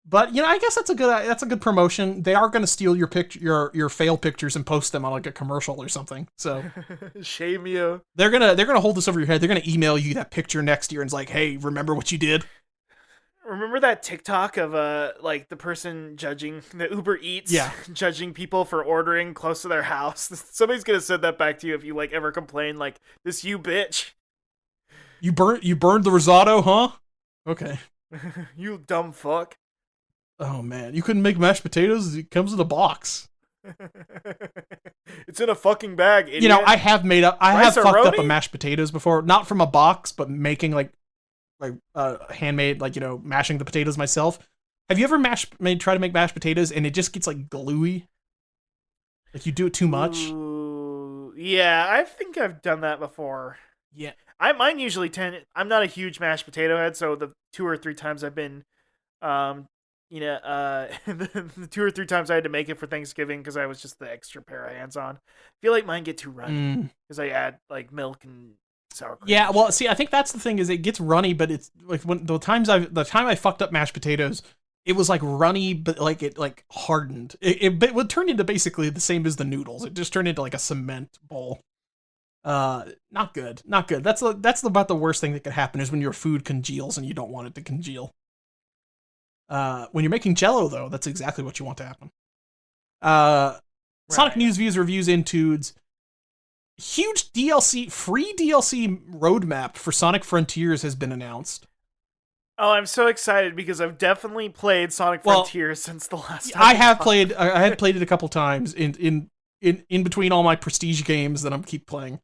But you know, I guess that's a good promotion. They are going to steal your fail pictures and post them on like a commercial or something. So shame you. They're gonna hold this over your head. They're gonna email you that picture next year and it's like, hey, remember what you did? Remember that TikTok of like the person judging the Uber Eats, judging people for ordering close to their house? Somebody's gonna send that back to you if you like ever complain like this, you bitch. You burned the risotto, huh? Okay. You dumb fuck. Oh man, you couldn't make mashed potatoes? It comes in a box. It's in a fucking bag, idiot. You know, I have fucked up a mashed potatoes before, not from a box, but making like handmade, like, you know, mashing the potatoes myself. Have you ever try to make mashed potatoes and it just gets like gluey? Like you do it too much? Ooh, yeah, I think I've done that before. Yeah. Mine usually I'm not a huge mashed potato head, so the 2 or 3 times I've been the 2 or 3 times I had to make it for Thanksgiving because I was just the extra pair of hands on. I feel like mine get too runny because I add like milk and sour cream. Yeah, well, see, I think that's the thing is it gets runny, but it's like when the time I fucked up mashed potatoes, it was like runny, but like it like hardened. It would turn into basically the same as the noodles. It just turned into like a cement bowl. Not good. That's about the worst thing that could happen is when your food congeals and you don't want it to congeal. When you're making Jell-O, though, that's exactly what you want to happen. Sonic News Views Reviews Intudes. Huge free DLC roadmap for Sonic Frontiers has been announced. Oh, I'm so excited because I've definitely played Sonic Frontiers since the last time. I had played it a couple times in between all my prestige games that I'm keep playing.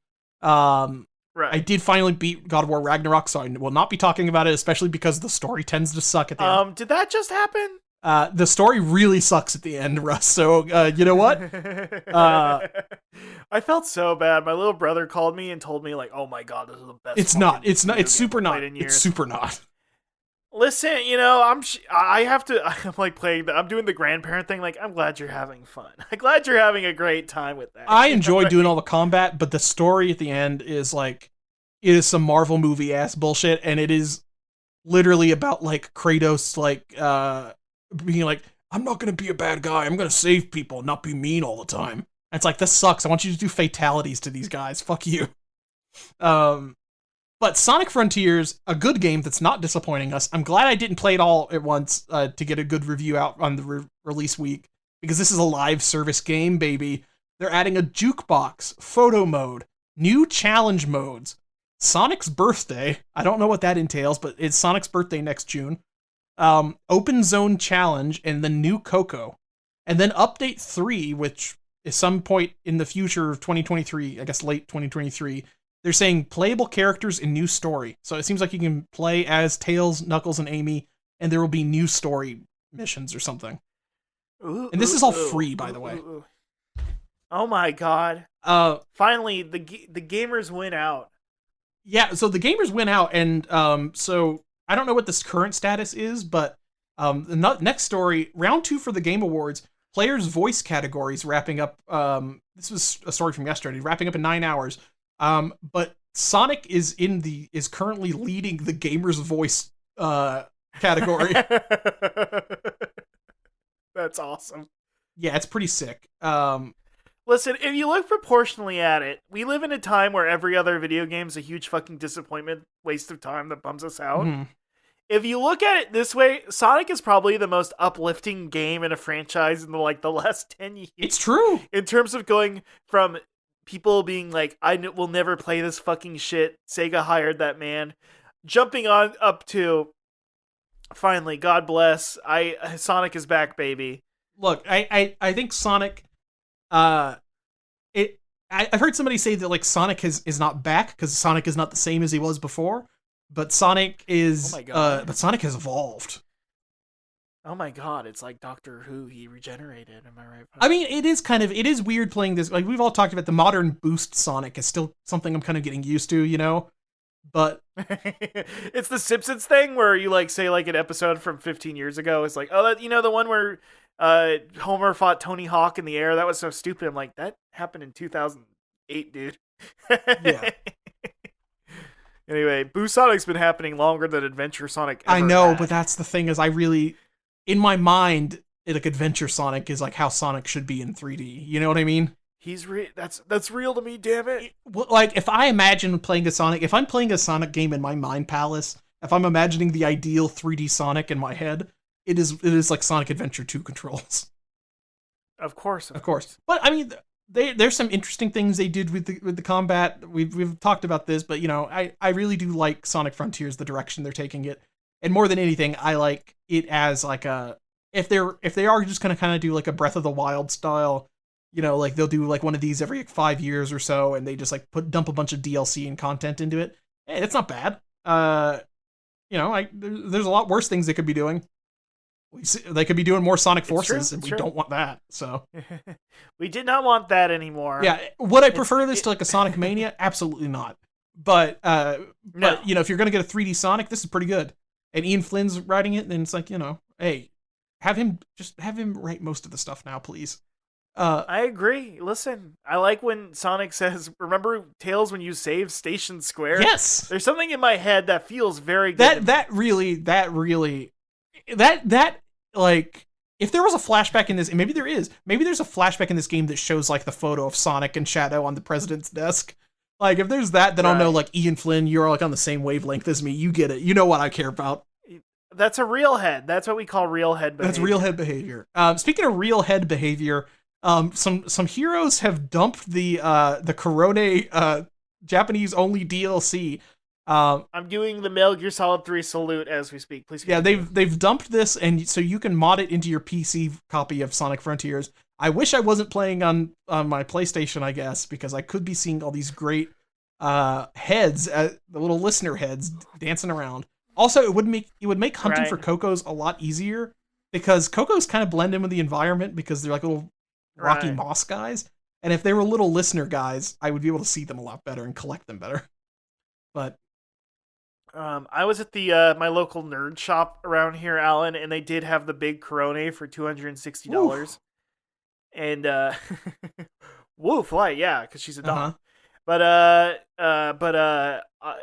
Right. I did finally beat God of War Ragnarok, so I will not be talking about it, especially because the story tends to suck at the end. Did that just happen? The story really sucks at the end, Russ, so, you know what? I felt so bad. My little brother called me and told me, like, oh my god, this is the best. It's not. It's super not. It's super not. Listen, you know, I'm like playing, I'm doing the grandparent thing. Like, I'm glad you're having fun. I'm glad you're having a great time with that. I enjoy doing all the combat, but the story at the end is like, it is some Marvel movie ass bullshit, and it is literally about like Kratos being like, I'm not gonna be a bad guy, I'm gonna save people, not be mean all the time. And it's like, this sucks. I want you to do fatalities to these guys. Fuck you. But Sonic Frontiers, a good game that's not disappointing us. I'm glad I didn't play it all at once to get a good review out on the release week, because this is a live service game, baby. They're adding a jukebox, photo mode, new challenge modes, Sonic's birthday. I don't know what that entails, but it's Sonic's birthday next June. Open Zone Challenge, and the new Coco. And then Update 3, which is some point in the future of 2023, I guess late 2023. They're saying playable characters and new story. So it seems like you can play as Tails, Knuckles, and Amy, and there will be new story missions or something. And this is all free, by the way. Oh my god. Finally, the gamers win out. Yeah, so the gamers win out, and so I don't know what this current status is, but the next story, round 2 for the Game Awards, players' voice categories wrapping up. This was a story from yesterday, wrapping up in 9 hours. But Sonic is currently leading the gamer's voice category. That's awesome. Yeah, it's pretty sick. Listen, if you look proportionally at it, we live in a time where every other video game is a huge fucking disappointment, waste of time that bums us out. Mm-hmm. If you look at it this way, Sonic is probably the most uplifting game in a franchise in the last 10 years. It's true. In terms of going from people being like, will never play this fucking shit, Sega hired that man, jumping on up to, finally, God bless, Sonic is back, baby. Look, I think Sonic, I've heard somebody say that like Sonic is not back because Sonic is not the same as he was before, but Sonic is, but Sonic has evolved. Oh my god, it's like Doctor Who, he regenerated, am I right? I mean, it is weird playing this, like, we've all talked about the modern boost Sonic is still something I'm kind of getting used to, you know? But it's the Simpsons thing where you like say like an episode from 15 years ago, it's like, oh, that, the one where Homer fought Tony Hawk in the air, that was so stupid. I'm like, that happened in 2008, dude. Yeah. Anyway, Boost Sonic's been happening longer than Adventure Sonic ever I know, had. but that's the thing, is in my mind, like Adventure Sonic is like how Sonic should be in 3D. You know what I mean? That's real to me, damn it. Like, if I imagine playing if I'm playing a Sonic game in my mind palace, if I'm imagining the ideal 3D Sonic in my head, it is like Sonic Adventure 2 controls. Of course. But I mean, there's some interesting things they did with the combat. We've talked about this, but I really do like Sonic Frontiers, the direction they're taking it. And more than anything, I like it as like if they are just gonna kind of do like a Breath of the Wild style, like they'll do like one of these every 5 years or so, and they just like dump a bunch of DLC and content into it. Hey, it's not bad. There's a lot worse things they could be doing. They could be doing more Sonic Forces, and we don't want that. So we did not want that anymore. Yeah, would I prefer this to like a Sonic Mania? Absolutely not. But if you're gonna get a 3D Sonic, this is pretty good. And Ian Flynn's writing it, and it's like, hey, have him write most of the stuff now, please. I agree. Listen, I like when Sonic says, "Remember Tails when you saved Station Square?" Yes. There's something in my head that feels very good. That really, like, if there was a flashback in this, and maybe there's a flashback in this game that shows like the photo of Sonic and Shadow on the president's desk. Like, if there's that, then I'll know, like, Ian Flynn, you're like on the same wavelength as me. You get it. You know what I care about. That's a real head. That's what we call real head behavior. That's real head behavior. Speaking of real head behavior, some heroes have dumped the Korone Japanese only DLC. I'm doing the Metal Gear Solid 3 salute as we speak. Please. Yeah, they've dumped this, and so you can mod it into your PC copy of Sonic Frontiers. I wish I wasn't playing on my PlayStation, I guess, because I could be seeing all these great heads, the little listener heads dancing around. Also, it would make hunting for Cocos a lot easier, because Cocos kind of blend in with the environment because they're like little rocky moss guys. And if they were little listener guys, I would be able to see them a lot better and collect them better. But I was at the my local nerd shop around here, Alan, and they did have the big Korone for $260. And woof, like, yeah, because she's a dog.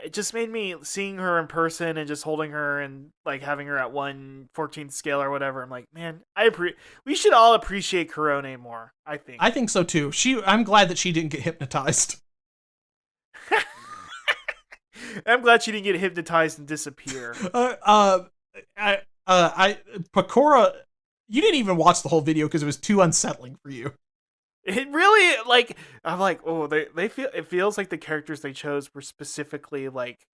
It just made me seeing her in person and just holding her and like having her at 1/14th scale or whatever. I'm like, man, we should all appreciate Korone more. I think. I think so too. I'm glad that she didn't get hypnotized. I'm glad she didn't get hypnotized and disappear. Pakora, you didn't even watch the whole video because it was too unsettling for you. It really, like, I'm like, oh, it feels like the characters they chose were specifically like,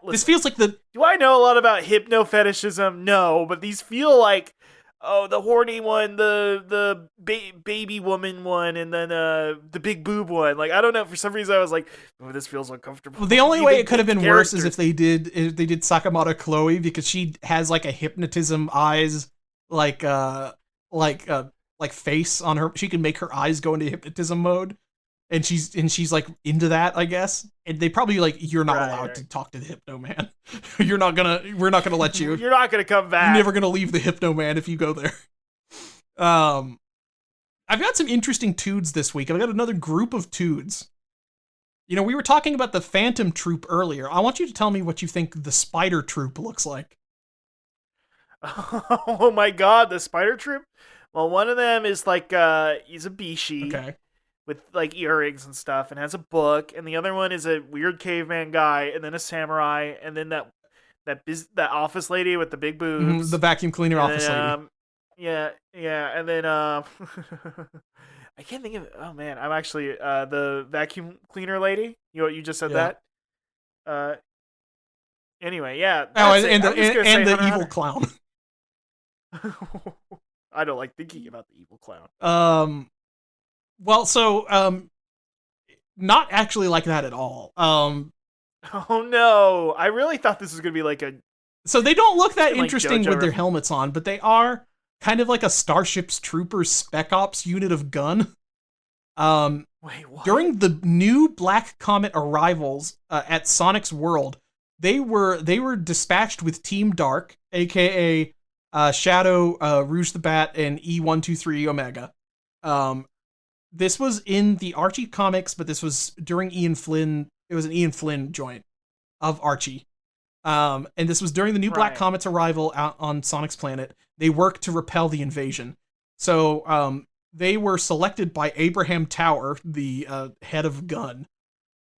this feels like do I know a lot about hypno fetishism? No, but these feel like, oh, the horny one, the baby woman one, and then the big boob one. Like, I don't know, for some reason I was like, oh, this feels uncomfortable. The only way it could have been worse is if they did Sakamoto Chloe, because she has like a hypnotism eyes, like face on her. She can make her eyes go into hypnotism mode, and she's like into that, I guess. And they probably like, you're not allowed to talk to the Hypno Man. We're not gonna let you. You're not gonna come back. You're never gonna leave the Hypno Man if you go there. I've got some interesting Toods this week. I've got another group of Toods. You know, we were talking about the Phantom Troop earlier. I want you to tell me what you think the Spider Troop looks like. Oh my god, the Spider Troop? Well, one of them is like, he's a Bishi. Okay. With like earrings and stuff, and has a book, and the other one is a weird caveman guy, and then a samurai, and then that office lady with the big boobs, the vacuum cleaner office lady. Yeah, and then I can't think of it. Oh man, I'm actually the vacuum cleaner lady. You just said that. Anyway, yeah. Oh, and the evil clown. I don't like thinking about the evil clown. Well, so, not actually like that at all. Oh no, I really thought this was gonna be like a... So they don't look that interesting with their helmets on, but they are kind of like a Starship Troopers Spec Ops unit of gun. Wait, what? During the new Black Comet arrivals at Sonic's World, they were dispatched with Team Dark, aka Shadow, Rouge the Bat, and E123 Omega. This was in the Archie comics, but this was during Ian Flynn. It was an Ian Flynn joint of Archie. And this was during the new Black Comet's arrival out on Sonic's planet. They worked to repel the invasion. So they were selected by Abraham Tower, the head of gun.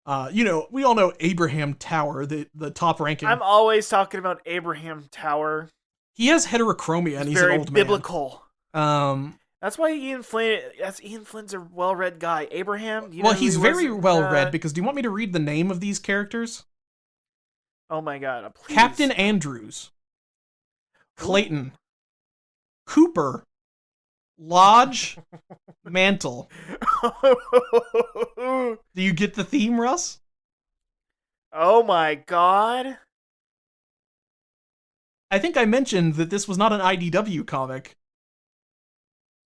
We all know Abraham Tower, the top ranking. I'm always talking about Abraham Tower. He has heterochromia, and he's an old biblical. Man. That's why Ian Flynn's a well-read guy. Abraham? He's very well-read, because do you want me to read the name of these characters? Oh my god, please. Captain Andrews. Clayton. Cooper. Lodge. Mantle. Do you get the theme, Russ? Oh my god. I think I mentioned that this was not an IDW comic.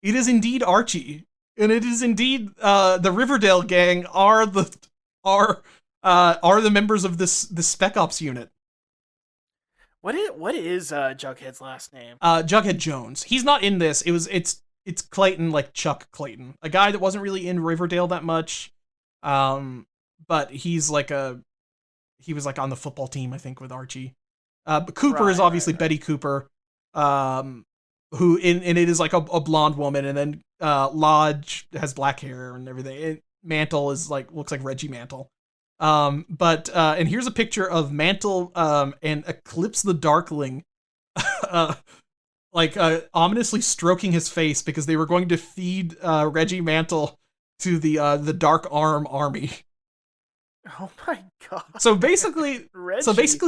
It is indeed Archie, and it is indeed the Riverdale gang are the members of this Spec Ops unit. What is Jughead's last name? Jughead Jones. He's not in this. It's Clayton, like Chuck Clayton, a guy that wasn't really in Riverdale that much, but he was like on the football team, I think, with Archie. But Cooper is obviously Betty Cooper. Who and it is like a blonde woman, and then Lodge has black hair and everything. And Mantle looks like Reggie Mantle. And here's a picture of Mantle and Eclipse the Darkling, ominously stroking his face because they were going to feed Reggie Mantle to the Dark Arm Army. Oh my god. So basically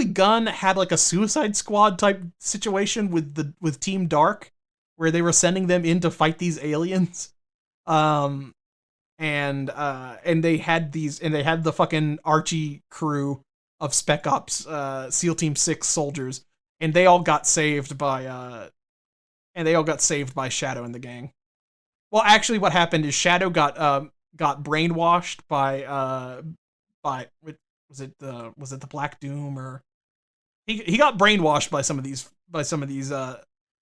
Gunn had like a Suicide Squad type situation with Team Dark, where they were sending them in to fight these aliens. And they had the fucking Archie crew of Spec Ops SEAL Team 6 soldiers, and they all got saved by Shadow and the gang. Well, actually what happened is Shadow got brainwashed by was it the Black Doom, or he got brainwashed by some of these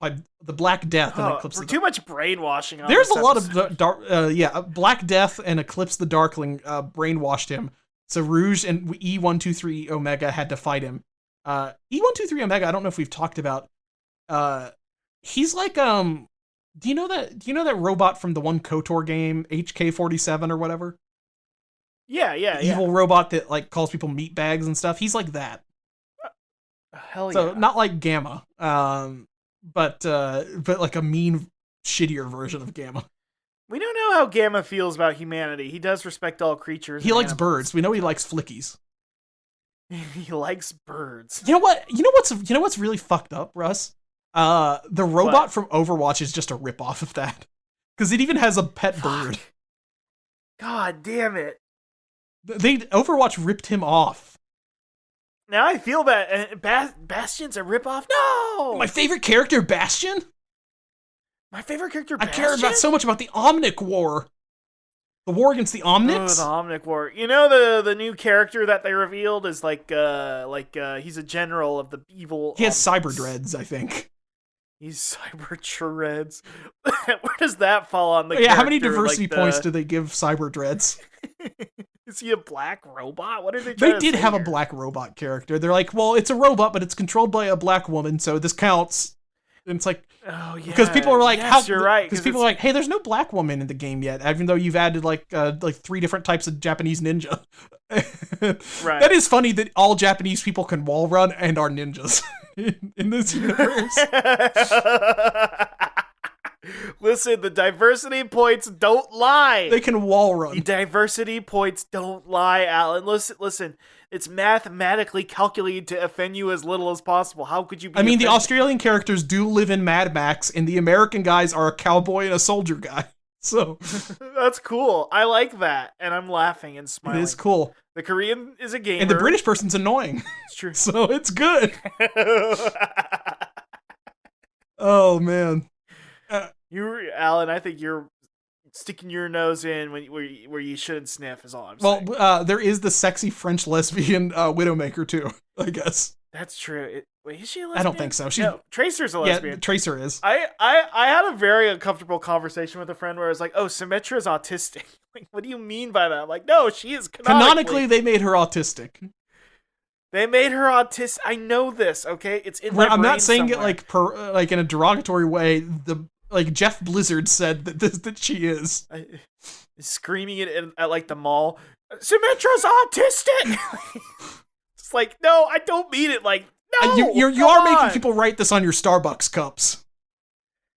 by the Black Death and Oh, Eclipse for the too much brainwashing on There's this a lot of episode. Black Death and Eclipse the Darkling brainwashed him. So Rouge and E123 Omega had to fight him. E123 Omega, I don't know if we've talked about. He's like do you know that robot from the one KOTOR game, HK47 or whatever? Yeah. Evil robot that like calls people meatbags and stuff. He's like that. Hell yeah. So not like Gamma, but like a mean, shittier version of Gamma. We don't know how Gamma feels about humanity. He does respect all creatures. He and likes animals. birds. We know he likes flickies. He likes birds. You know what's really fucked up, Russ? The robot from Overwatch is just a ripoff of that. Because it even has a pet bird. God damn it. Overwatch ripped him off. Now I feel bad. Bastion's a ripoff? No! My favorite character, Bastion? My favorite character, I Bastion? care so much about the Omnic War. The war against the Omnics? Oh, the Omnic War. You know the new character that they revealed is like he's a general of the evil. He has cyber dreads, I think. He's cyber dreads. Where does that fall on the? Yeah, how many character? diversity points do they give cyber dreads? Is he a black robot? What are they? Trying They did to say have here? a black robot character. They're like, well, it's a robot, but it's controlled by a black woman, so this counts. And it's like, oh yeah, because people are like, yes, you're right. Because people are like, hey, there's no black woman in the game yet, even though you've added like 3 different types of Japanese ninja. Right. That is funny that all Japanese people can wall run and are ninjas in this universe. Listen, the diversity points don't lie. They can wall run. The diversity points don't lie, Alan. Listen. It's mathematically calculated to offend you as little as possible. How could you be I mean, offended? the Australian characters do live in Mad Max, and the American guys are a cowboy and a soldier guy. So that's cool. I like that, and I'm laughing and smiling. it is cool. The Korean is a gamer. And the British person's annoying. It's true. So it's good. Oh, man. Alan, I think you're sticking your nose in where you shouldn't sniff is all I'm saying. Well, there is the sexy French lesbian Widowmaker, too, I guess. That's true. Wait, is she a lesbian? I don't think so. No, Tracer's a lesbian. Yeah, Tracer is. I had a very uncomfortable conversation with a friend where I was like, oh, Symmetra's autistic. Like, what do you mean by that? I'm like, no, she is Canonically, they made her autistic. They made her autistic. I know this, okay? It's in my brain I'm not saying somewhere. it like in a derogatory way. Jeff Blizzard said that she is. Screaming it at like the mall. Symmetra's autistic. It's like, no, I don't mean it like. No, you are making people write this on your Starbucks cups.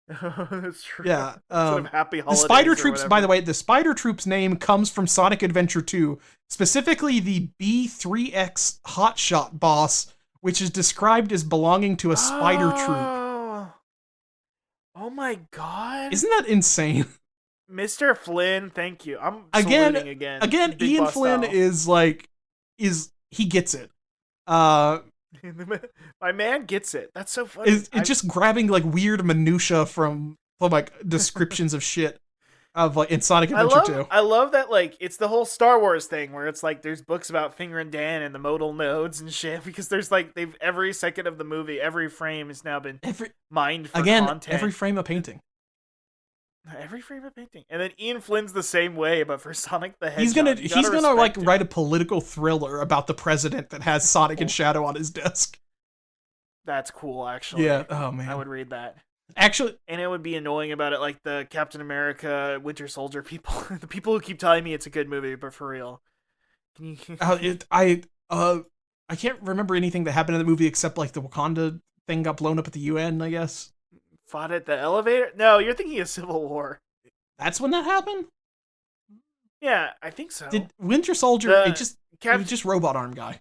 That's true. Yeah. Sort of happy The holidays Spider or Troops, whatever. by the way, the Spider Troops name comes from Sonic Adventure 2, specifically the B3X Hotshot boss, which is described as belonging to a spider troop. Oh my god. Isn't that insane? Mr. Flynn, thank you. I'm Again, saluting again. Again, Big Ian boss Flynn style. is he gets it. My man gets it. That's so funny. It's just grabbing like weird minutia from like descriptions of shit of like in Sonic Adventure 2. I love that like it's the whole Star Wars thing where it's like there's books about Finger and Dan and the modal nodes and shit because there's like every second of the movie, every frame has now been mined for content. Every frame of painting. Every frame of painting. And then Ian Flynn's the same way, but for Sonic the Hedgehog. He's gonna like write a political thriller about the president that has Sonic and Shadow on his desk. That's cool, actually. Yeah. Oh man. I would read that. Actually, and it would be annoying about it, like the Captain America, Winter Soldier people, the people who keep telling me it's a good movie, but for real, can you? I can't remember anything that happened in the movie except like the Wakanda thing got blown up at the UN. I guess Fought at the elevator. No, you're thinking of Civil War. That's when that happened. Yeah, I think so. Did Winter Soldier? He was just robot arm guy.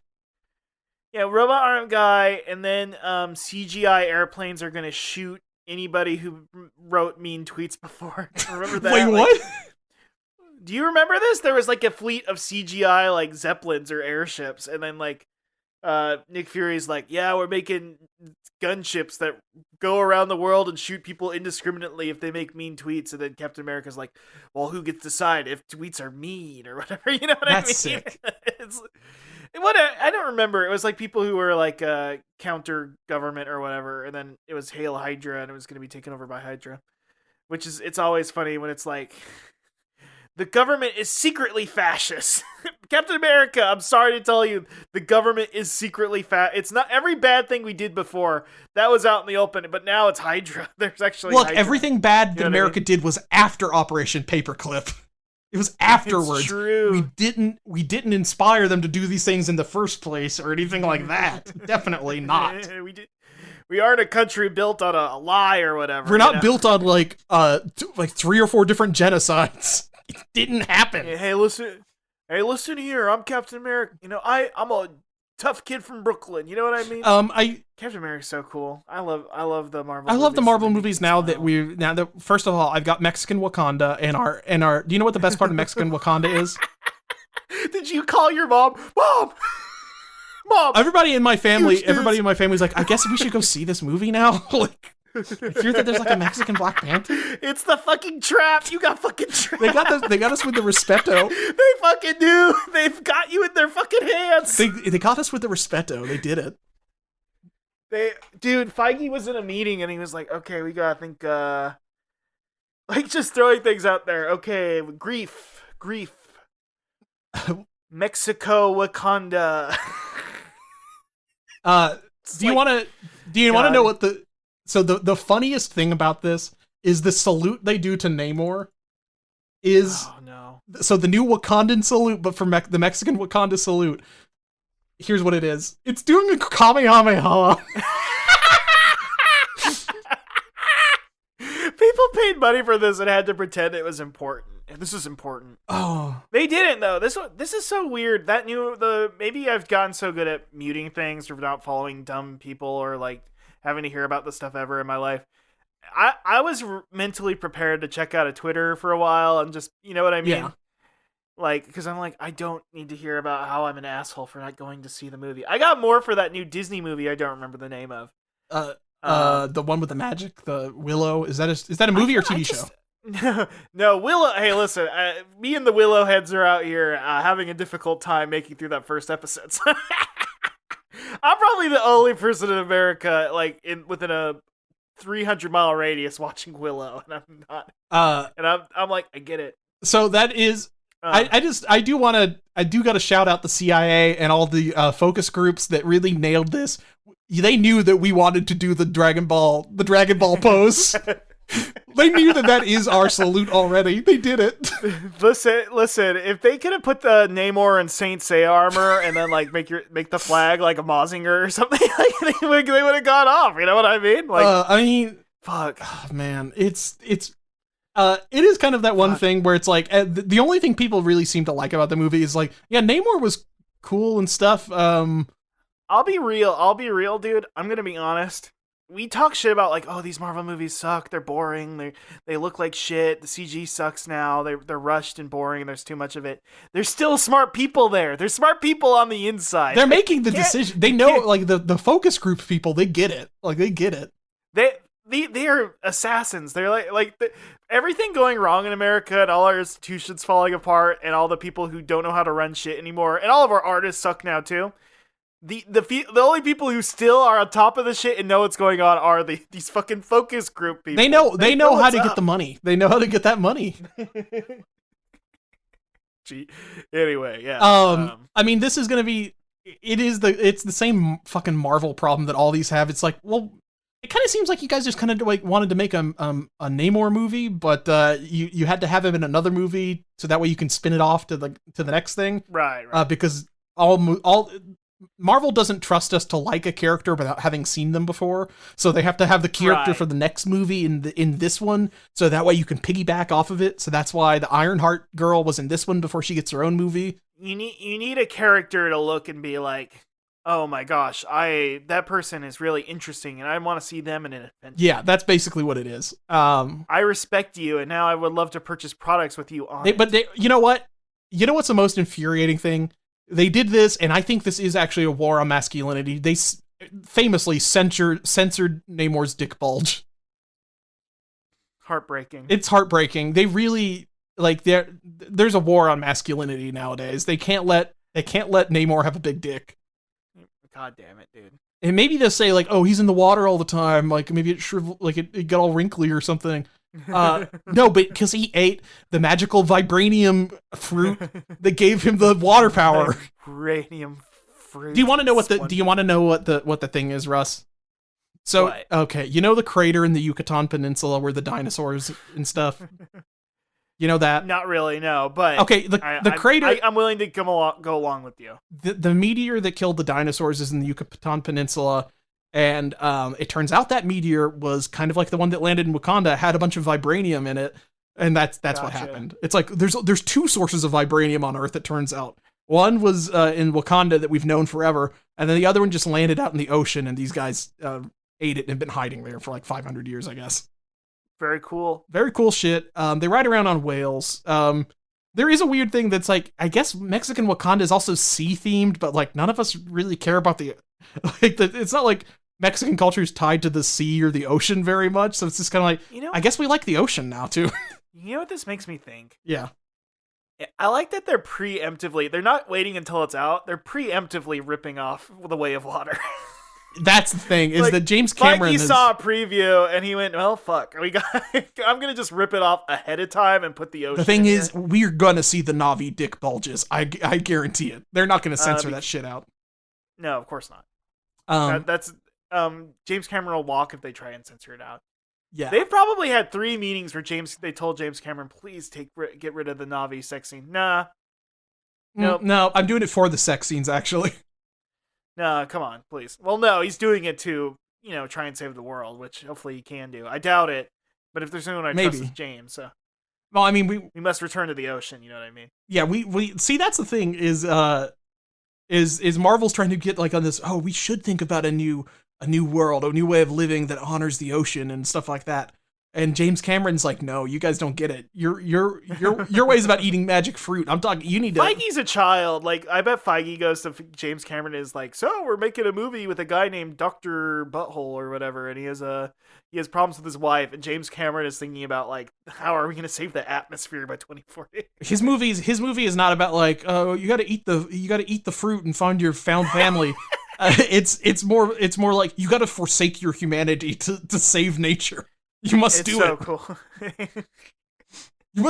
Yeah, robot arm guy, and then CGI airplanes are gonna shoot anybody who wrote mean tweets before. Remember that? Wait, what? Do you remember this? There was like a fleet of CGI like Zeppelins or airships, and then like Nick Fury's like, yeah, we're making gunships that go around the world and shoot people indiscriminately if they make mean tweets. And then Captain America's like, well, who gets to decide if tweets are mean or whatever? You know what I mean? That's sick. What I don't remember. It was like people who were like counter government or whatever, and then it was Hail Hydra, and it was going to be taken over by Hydra. Which is, it's always funny when it's like, the government is secretly fascist. Captain America, I'm sorry to tell you, the government is secretly It's not every bad thing we did before that was out in the open, but now it's Hydra. There's actually look, Hydra. Everything bad that America did was after Operation Paperclip. It was afterwards. It's true. We didn't inspire them to do these things in the first place or anything like that. Definitely not. We aren't a country built on a lie or whatever. We're not built on like 3 or 4 different genocides. It didn't happen. Hey, listen here. I'm Captain America. You know, I'm a tough kid from Brooklyn. You know what I mean? Captain America's so cool. I love the Marvel. I love the Marvel movies now that first of all, I've got Mexican Wakanda and our. Do you know what the best part of Mexican Wakanda is? Did you call your mom? Mom. Everybody in my family's like, I guess we should go see this movie now. Like, hear that there's like a Mexican Black Panther? It's the fucking trap. You got fucking trapped. They got us with the Respeto. They fucking do. They've got you in their fucking hands. They got us with the Respeto. They did it. Dude, Feige was in a meeting and he was like, okay, we gotta think, like just throwing things out there. Okay, grief. Mexico, Wakanda. Do you want to know what the funniest thing about this is the salute they do to Namor is so the new Wakandan salute, but for the Mexican Wakanda salute. Here's what it is. It's doing a Kamehameha. People paid money for this and had to pretend it was important. This is important. Oh, they didn't though. This is so weird. Maybe I've gotten so good at muting things or not following dumb people or like having to hear about this stuff ever in my life. I was mentally prepared to check out a Twitter for a while and just, you know what I mean? Yeah. Like, because I'm like, I don't need to hear about how I'm an asshole for not going to see the movie. I got more for that new Disney movie I don't remember the name of. The one with the magic, the Willow. Is that a movie or TV show? No, Willow. Hey, listen, me and the Willow heads are out here having a difficult time making through that first episode. So I'm probably the only person in America, like within a 300-mile radius, watching Willow, and I'm not. And I'm like, I get it. So that is. I do got to shout out the CIA and all the focus groups that really nailed this. They knew that we wanted to do the Dragon Ball pose. They knew that is our salute already. They did it. Listen. If they could have put the Namor and Saint Seiya armor and then like make the flag like a Mazinger or something, like they would have gone off. You know what I mean? Like, fuck, oh, man, it is kind of that one thing where it's like the only thing people really seem to like about the movie is like, yeah, Namor was cool and stuff. I'll be real, dude. I'm gonna be honest. We talk shit about like, oh, these Marvel movies suck. They're boring. They look like shit. The CG sucks now. They're rushed and boring, and there's too much of it. There's still smart people there. There's smart people on the inside. They're making the decision. They know, like the focus group people. They get it. Like they get it. They are assassins. They're like everything going wrong in America and all our institutions falling apart and all the people who don't know how to run shit anymore and all of our artists suck now too. The only people who still are on top of the shit and know what's going on are these fucking focus group people. They know how to get the money. They know how to get that money. Gee. Anyway, yeah. I mean, this is gonna be. It's the same fucking Marvel problem that all these have. It's like, well, it kind of seems like you guys just kind of like wanted to make a Namor movie, but you had to have him in another movie so that way you can spin it off to the next thing. Right. Because all Marvel doesn't trust us to like a character without having seen them before, so they have to have the character for the next movie in this one, so that way you can piggyback off of it. So that's why the Ironheart girl was in this one before she gets her own movie. You need a character to look and be like, oh my gosh, that person is really interesting, and I want to see them in an adventure. Yeah, that's basically what it is. I respect you, and now I would love to purchase products with you on. But you know what? You know what's the most infuriating thing? They did this, and I think this is actually a war on masculinity. They famously censored Namor's dick bulge. Heartbreaking. It's heartbreaking. They really, like, there's a war on masculinity nowadays. They can't let They can't let Namor have a big dick. God damn it, dude. And maybe they'll say like, oh, he's in the water all the time. Like maybe it shriveled, like it got all wrinkly or something. No, but because he ate the magical vibranium fruit that gave him the water power. Vibranium fruit. Do you want to know what the thing is, Russ? So what? Okay, you know the crater in the Yucatan Peninsula where the dinosaurs and stuff. You know that? Not really, no. But okay, the crater. I'm willing to go along with you. The meteor that killed the dinosaurs is in the Yucatan Peninsula, and it turns out that meteor was kind of like the one that landed in Wakanda, had a bunch of vibranium in it, and that's Gotcha. what happened. It's like there's two sources of vibranium on Earth. It turns out one was in Wakanda that we've known forever, and then the other one just landed out in the ocean, and these guys ate it and have been hiding there for like 500 years, I guess. Very cool. Very cool shit. They ride around on whales. There is a weird thing that's like, I guess Mexican Wakanda is also sea themed, but like none of us really care about it's not like Mexican culture is tied to the sea or the ocean very much. So it's just kind of like, I guess we like the ocean now too. You know what this makes me think? Yeah. I like that they're not waiting until it's out. They're preemptively ripping off The Way of Water. That's the thing, is that James Cameron saw a preview and he went, well, fuck. I'm going to just rip it off ahead of time and put the ocean. The thing is, we're going to see the Na'vi dick bulges. I guarantee it. They're not going to censor that shit out. No, of course not. That's James Cameron will walk if they try and censor it out. Yeah. They've probably had 3 meetings where they told James Cameron, please get rid of the Na'vi sex scene. Nah. Nope. No, I'm doing it for the sex scenes, actually. No, come on, please. Well, no, he's doing it to, try and save the world, which hopefully he can do. I doubt it, but if there's anyone I trust, it's James. So. Well, I mean, we must return to the ocean. You know what I mean? Yeah, we see. That's the thing is Marvel's trying to get like on this. Oh, we should think about a new world, a new way of living that honors the ocean and stuff like that. And James Cameron's like, no, you guys don't get it. Your ways about eating magic fruit. I'm talking. You need to. Feige's a child. Like, I bet Feige goes to James Cameron is like, so we're making a movie with a guy named Dr. Butthole or whatever, and he has problems with his wife, and James Cameron is thinking about like, how are we going to save the atmosphere by 2040? His movie is not about like, oh, you got to eat the fruit and find your found family. It's more like you got to forsake your humanity to save nature. You must do it. It's so cool. You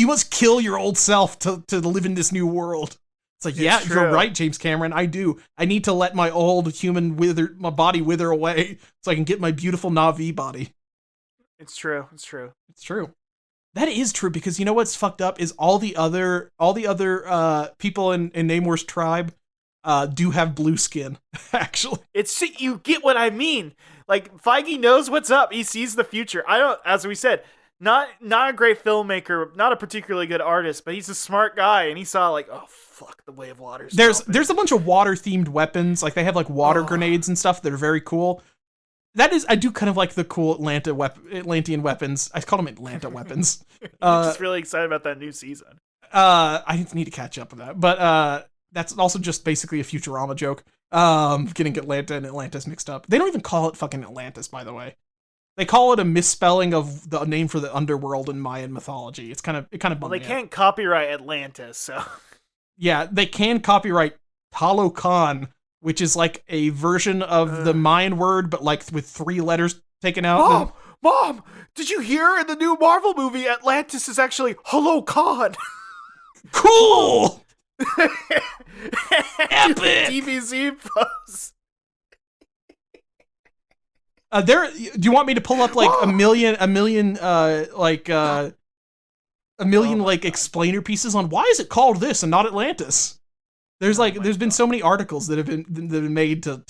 must kill your old self to live in this new world. It's like, yeah, you're right, James Cameron. I do. I need to let my old human my body wither away so I can get my beautiful Na'vi body. It's true. That is true, because you know what's fucked up is all the other people in Namor's tribe do have blue skin, actually. You get what I mean. Like, Feige knows what's up. He sees the future. As we said, not a great filmmaker, not a particularly good artist, but he's a smart guy, and he saw like, oh fuck, the Way of Water. There's a bunch of water themed weapons. Like, they have like water grenades and stuff that are very cool. I do kind of like the cool Atlantean weapons. I call them Atlanta weapons. I'm just really excited about that new season. I need to catch up with that, but that's also just basically a Futurama joke. Getting Atlanta and Atlantis mixed up. They don't even call it fucking Atlantis, by the way. They call it a misspelling of the name for the underworld in Mayan mythology. It kind of well, they can't copyright Atlantis, so yeah, they can copyright Talocan, which is like a version of the Mayan word, but like with 3 letters taken out. Mom, did you hear in the new Marvel movie Atlantis is actually Hello Khan? Cool. Epic DBZ pose. Do you want me to pull up like a million explainer pieces on why is it called this and not Atlantis? There's been so many articles that have been made to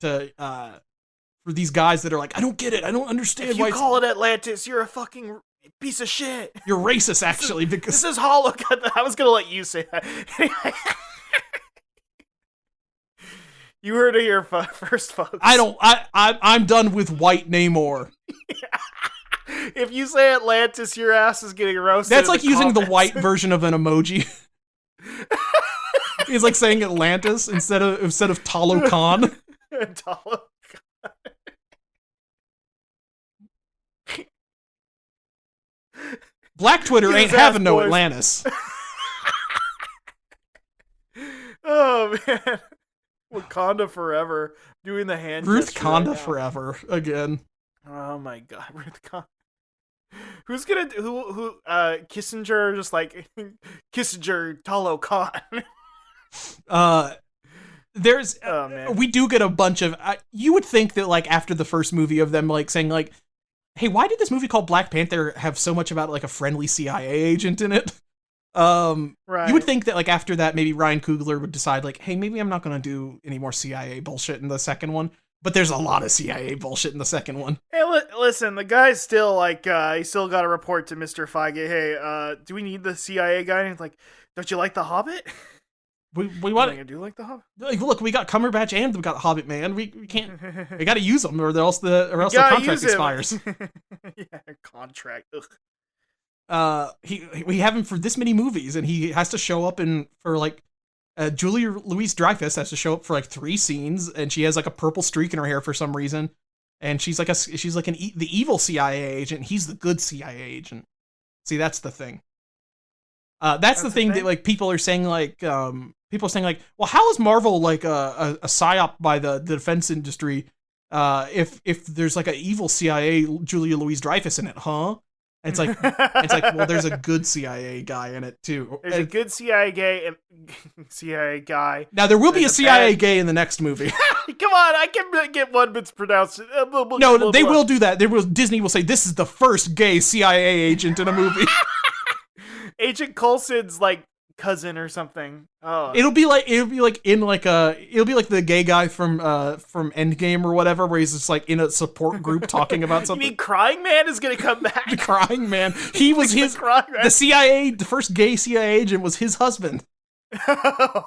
for these guys that are like, I don't get it, I don't understand. If you call it Atlantis, you're a fucking piece of shit. You're racist, actually, because this is Hollow. I was gonna let you say that. You heard it here first, folks. I'm done with white Namor. If you say Atlantis, your ass is getting roasted. That's like using the white version of an emoji. He's like saying Atlantis instead of Talocan. Talocan. Black Twitter ain't having no Atlantis. Oh man, Wakanda forever, doing the hand. Ruth gesture Conda right forever again. Oh my god, Ruth Conda. Who's gonna who Kissinger just like Kissinger Talo Khan. There's Oh man. we do get a bunch of you would think that like after the first movie of them like saying like, hey, why did this movie called Black Panther have so much about like a friendly CIA agent in it? Right. You would think that like after that maybe Ryan Coogler would decide like, hey, maybe I'm not gonna do any more CIA bullshit in the second one. But there's a lot of CIA bullshit in the second one. Hey, listen, the guy's still like, he still got to report to Mr. Feige. Hey, do we need the CIA guy? And he's like, don't you like The Hobbit? We want I do like The Hobbit. Like, look, we got Cumberbatch and we got Hobbit, man. We can't. We got to use them, or else the contract expires. Yeah, contract. Ugh. We have him for this many movies, and he has to show up for like. Julia Louis-Dreyfus has to show up for like 3 scenes, and she has like a purple streak in her hair for some reason, and she's like the evil CIA agent. He's the good CIA agent. See, that's the thing. That's the thing that like people are saying like well, how is Marvel like a psyop by the defense industry? If there's like an evil CIA Julia Louis-Dreyfus in it, huh? It's like well, there's a good CIA guy in it too. There's a good CIA guy. Now there will be a CIA gay in the next movie. Come on, I can get one mispronounced. No, they will do that. Disney will say this is the first gay CIA agent in a movie. Agent Coulson's like cousin or something. Oh, it'll be like the gay guy from Endgame or whatever, where he's just like in a support group talking about something. You mean Crying Man is gonna come back? The Crying Man. He was the CIA. The first gay CIA agent was his husband. The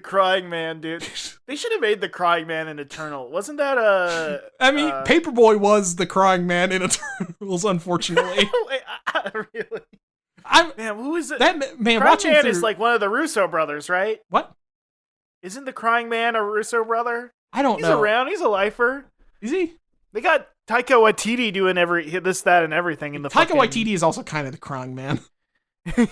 Crying Man, dude. They should have made the Crying Man in Eternal. Wasn't that a? I mean, Paperboy was the Crying Man in Eternals, unfortunately. Really? Man, who is it? That man, Crying watching Man is like one of the Russo brothers, right? What? Isn't the Crying Man a Russo brother? I don't know. He's around. He's a lifer. Is he? They got Taika Waititi doing this, that, and everything in the. Taika Waititi is also kind of the Crying Man.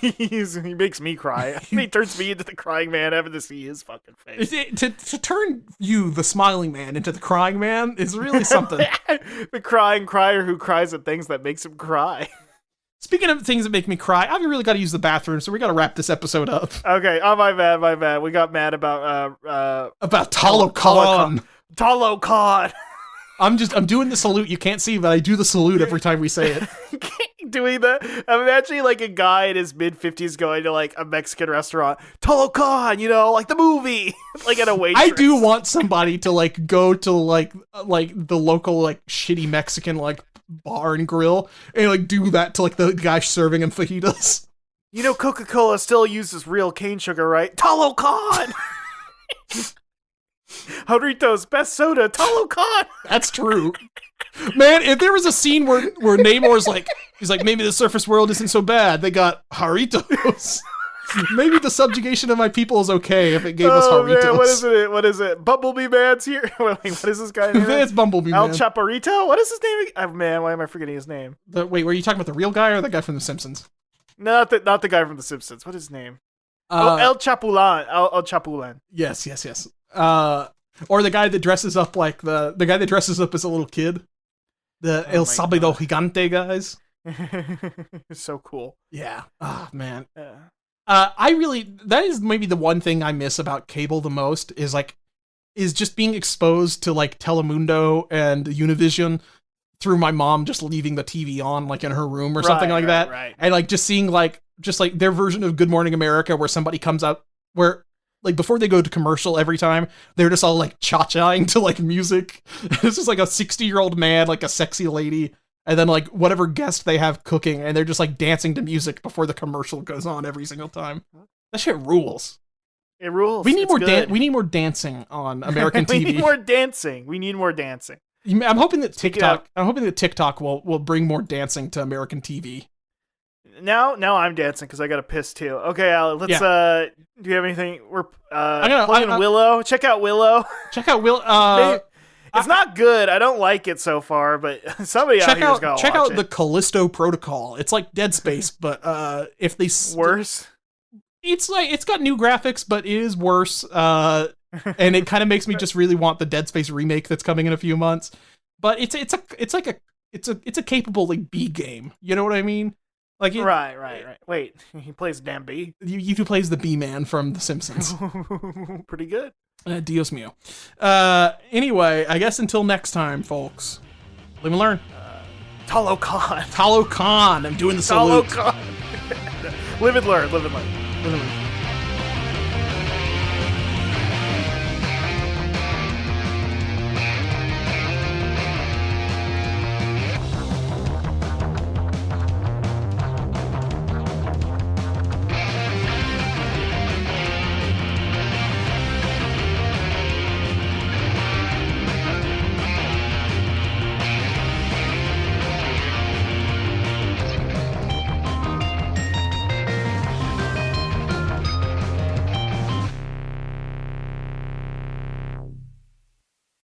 He makes me cry. He turns me into the Crying Man having to see his fucking face. To turn you, the Smiling Man, into the Crying Man is really something. The crying crier who cries at things that makes him cry. Speaking of things that make me cry, I've really got to use the bathroom, so we got to wrap this episode up. Okay, oh my bad. We got mad about Talokan. Talokan. I'm doing the salute. You can't see, but I do the salute every time we say it. Doing that. I'm imagining like a guy in his mid-50s going to like a Mexican restaurant. Talokan, like the movie. Like at a waitress. I do want somebody to like go to like the local like shitty Mexican like bar and grill and like do that to like the guy serving him fajitas. Coca-Cola still uses real cane sugar, right? Talokan. Jarritos best soda, Talokan. That's true. Man, if there was a scene where Namor's like, he's like, maybe the surface world isn't so bad. They got Jarritos. Maybe the subjugation of my people is okay if it gave us Jarritos. Man, what is it? Bumblebee Man's here? Wait, what is this guy's name? It's Bumblebee Man. El Chaparrito? What is his name? Oh, man, why am I forgetting his name? Wait, were you talking about the real guy or the guy from The Simpsons? Not the guy from The Simpsons. What is his name? El Chapulan. El Chapulan. Yes. Or the guy that dresses up like the guy that dresses up as a little kid. The El Sábado Gigante guys. It's so cool. Yeah. Oh, man. That is maybe the one thing I miss about cable the most is just being exposed to like Telemundo and Univision through my mom just leaving the TV on like in her room or something like that. Right. And like just seeing like their version of Good Morning America where somebody comes up where like before they go to commercial every time, they're just all like cha-chaing to like music. This is like a 60-year-old man, like a sexy lady, and then like whatever guest they have cooking, and they're just like dancing to music before the commercial goes on every single time. That shit rules. It rules. We need more dancing on American TV. We need more dancing. I'm hoping that TikTok will bring more dancing to American TV. Now I'm dancing because I got to piss too. Okay, Al, let's. Do you have anything? We're playing Willow. Check out Willow. It's not good. I don't like it so far, but somebody out here's got to check out it. the Callisto Protocol. It's like Dead Space, but if they worse. it's got new graphics, but it is worse. And it kind of makes me just really want the Dead Space remake that's coming in a few months. But it's a capable like B game. You know what I mean? Like right. Wait, he plays damn bee. You plays the Bee Man from The Simpsons. Pretty good. Dios mio. Anyway, I guess until next time, folks. Live and learn. Talo Khan. Talo Khan. I'm doing the salute. Talo Khan. Live and learn. Live and learn. Live and learn.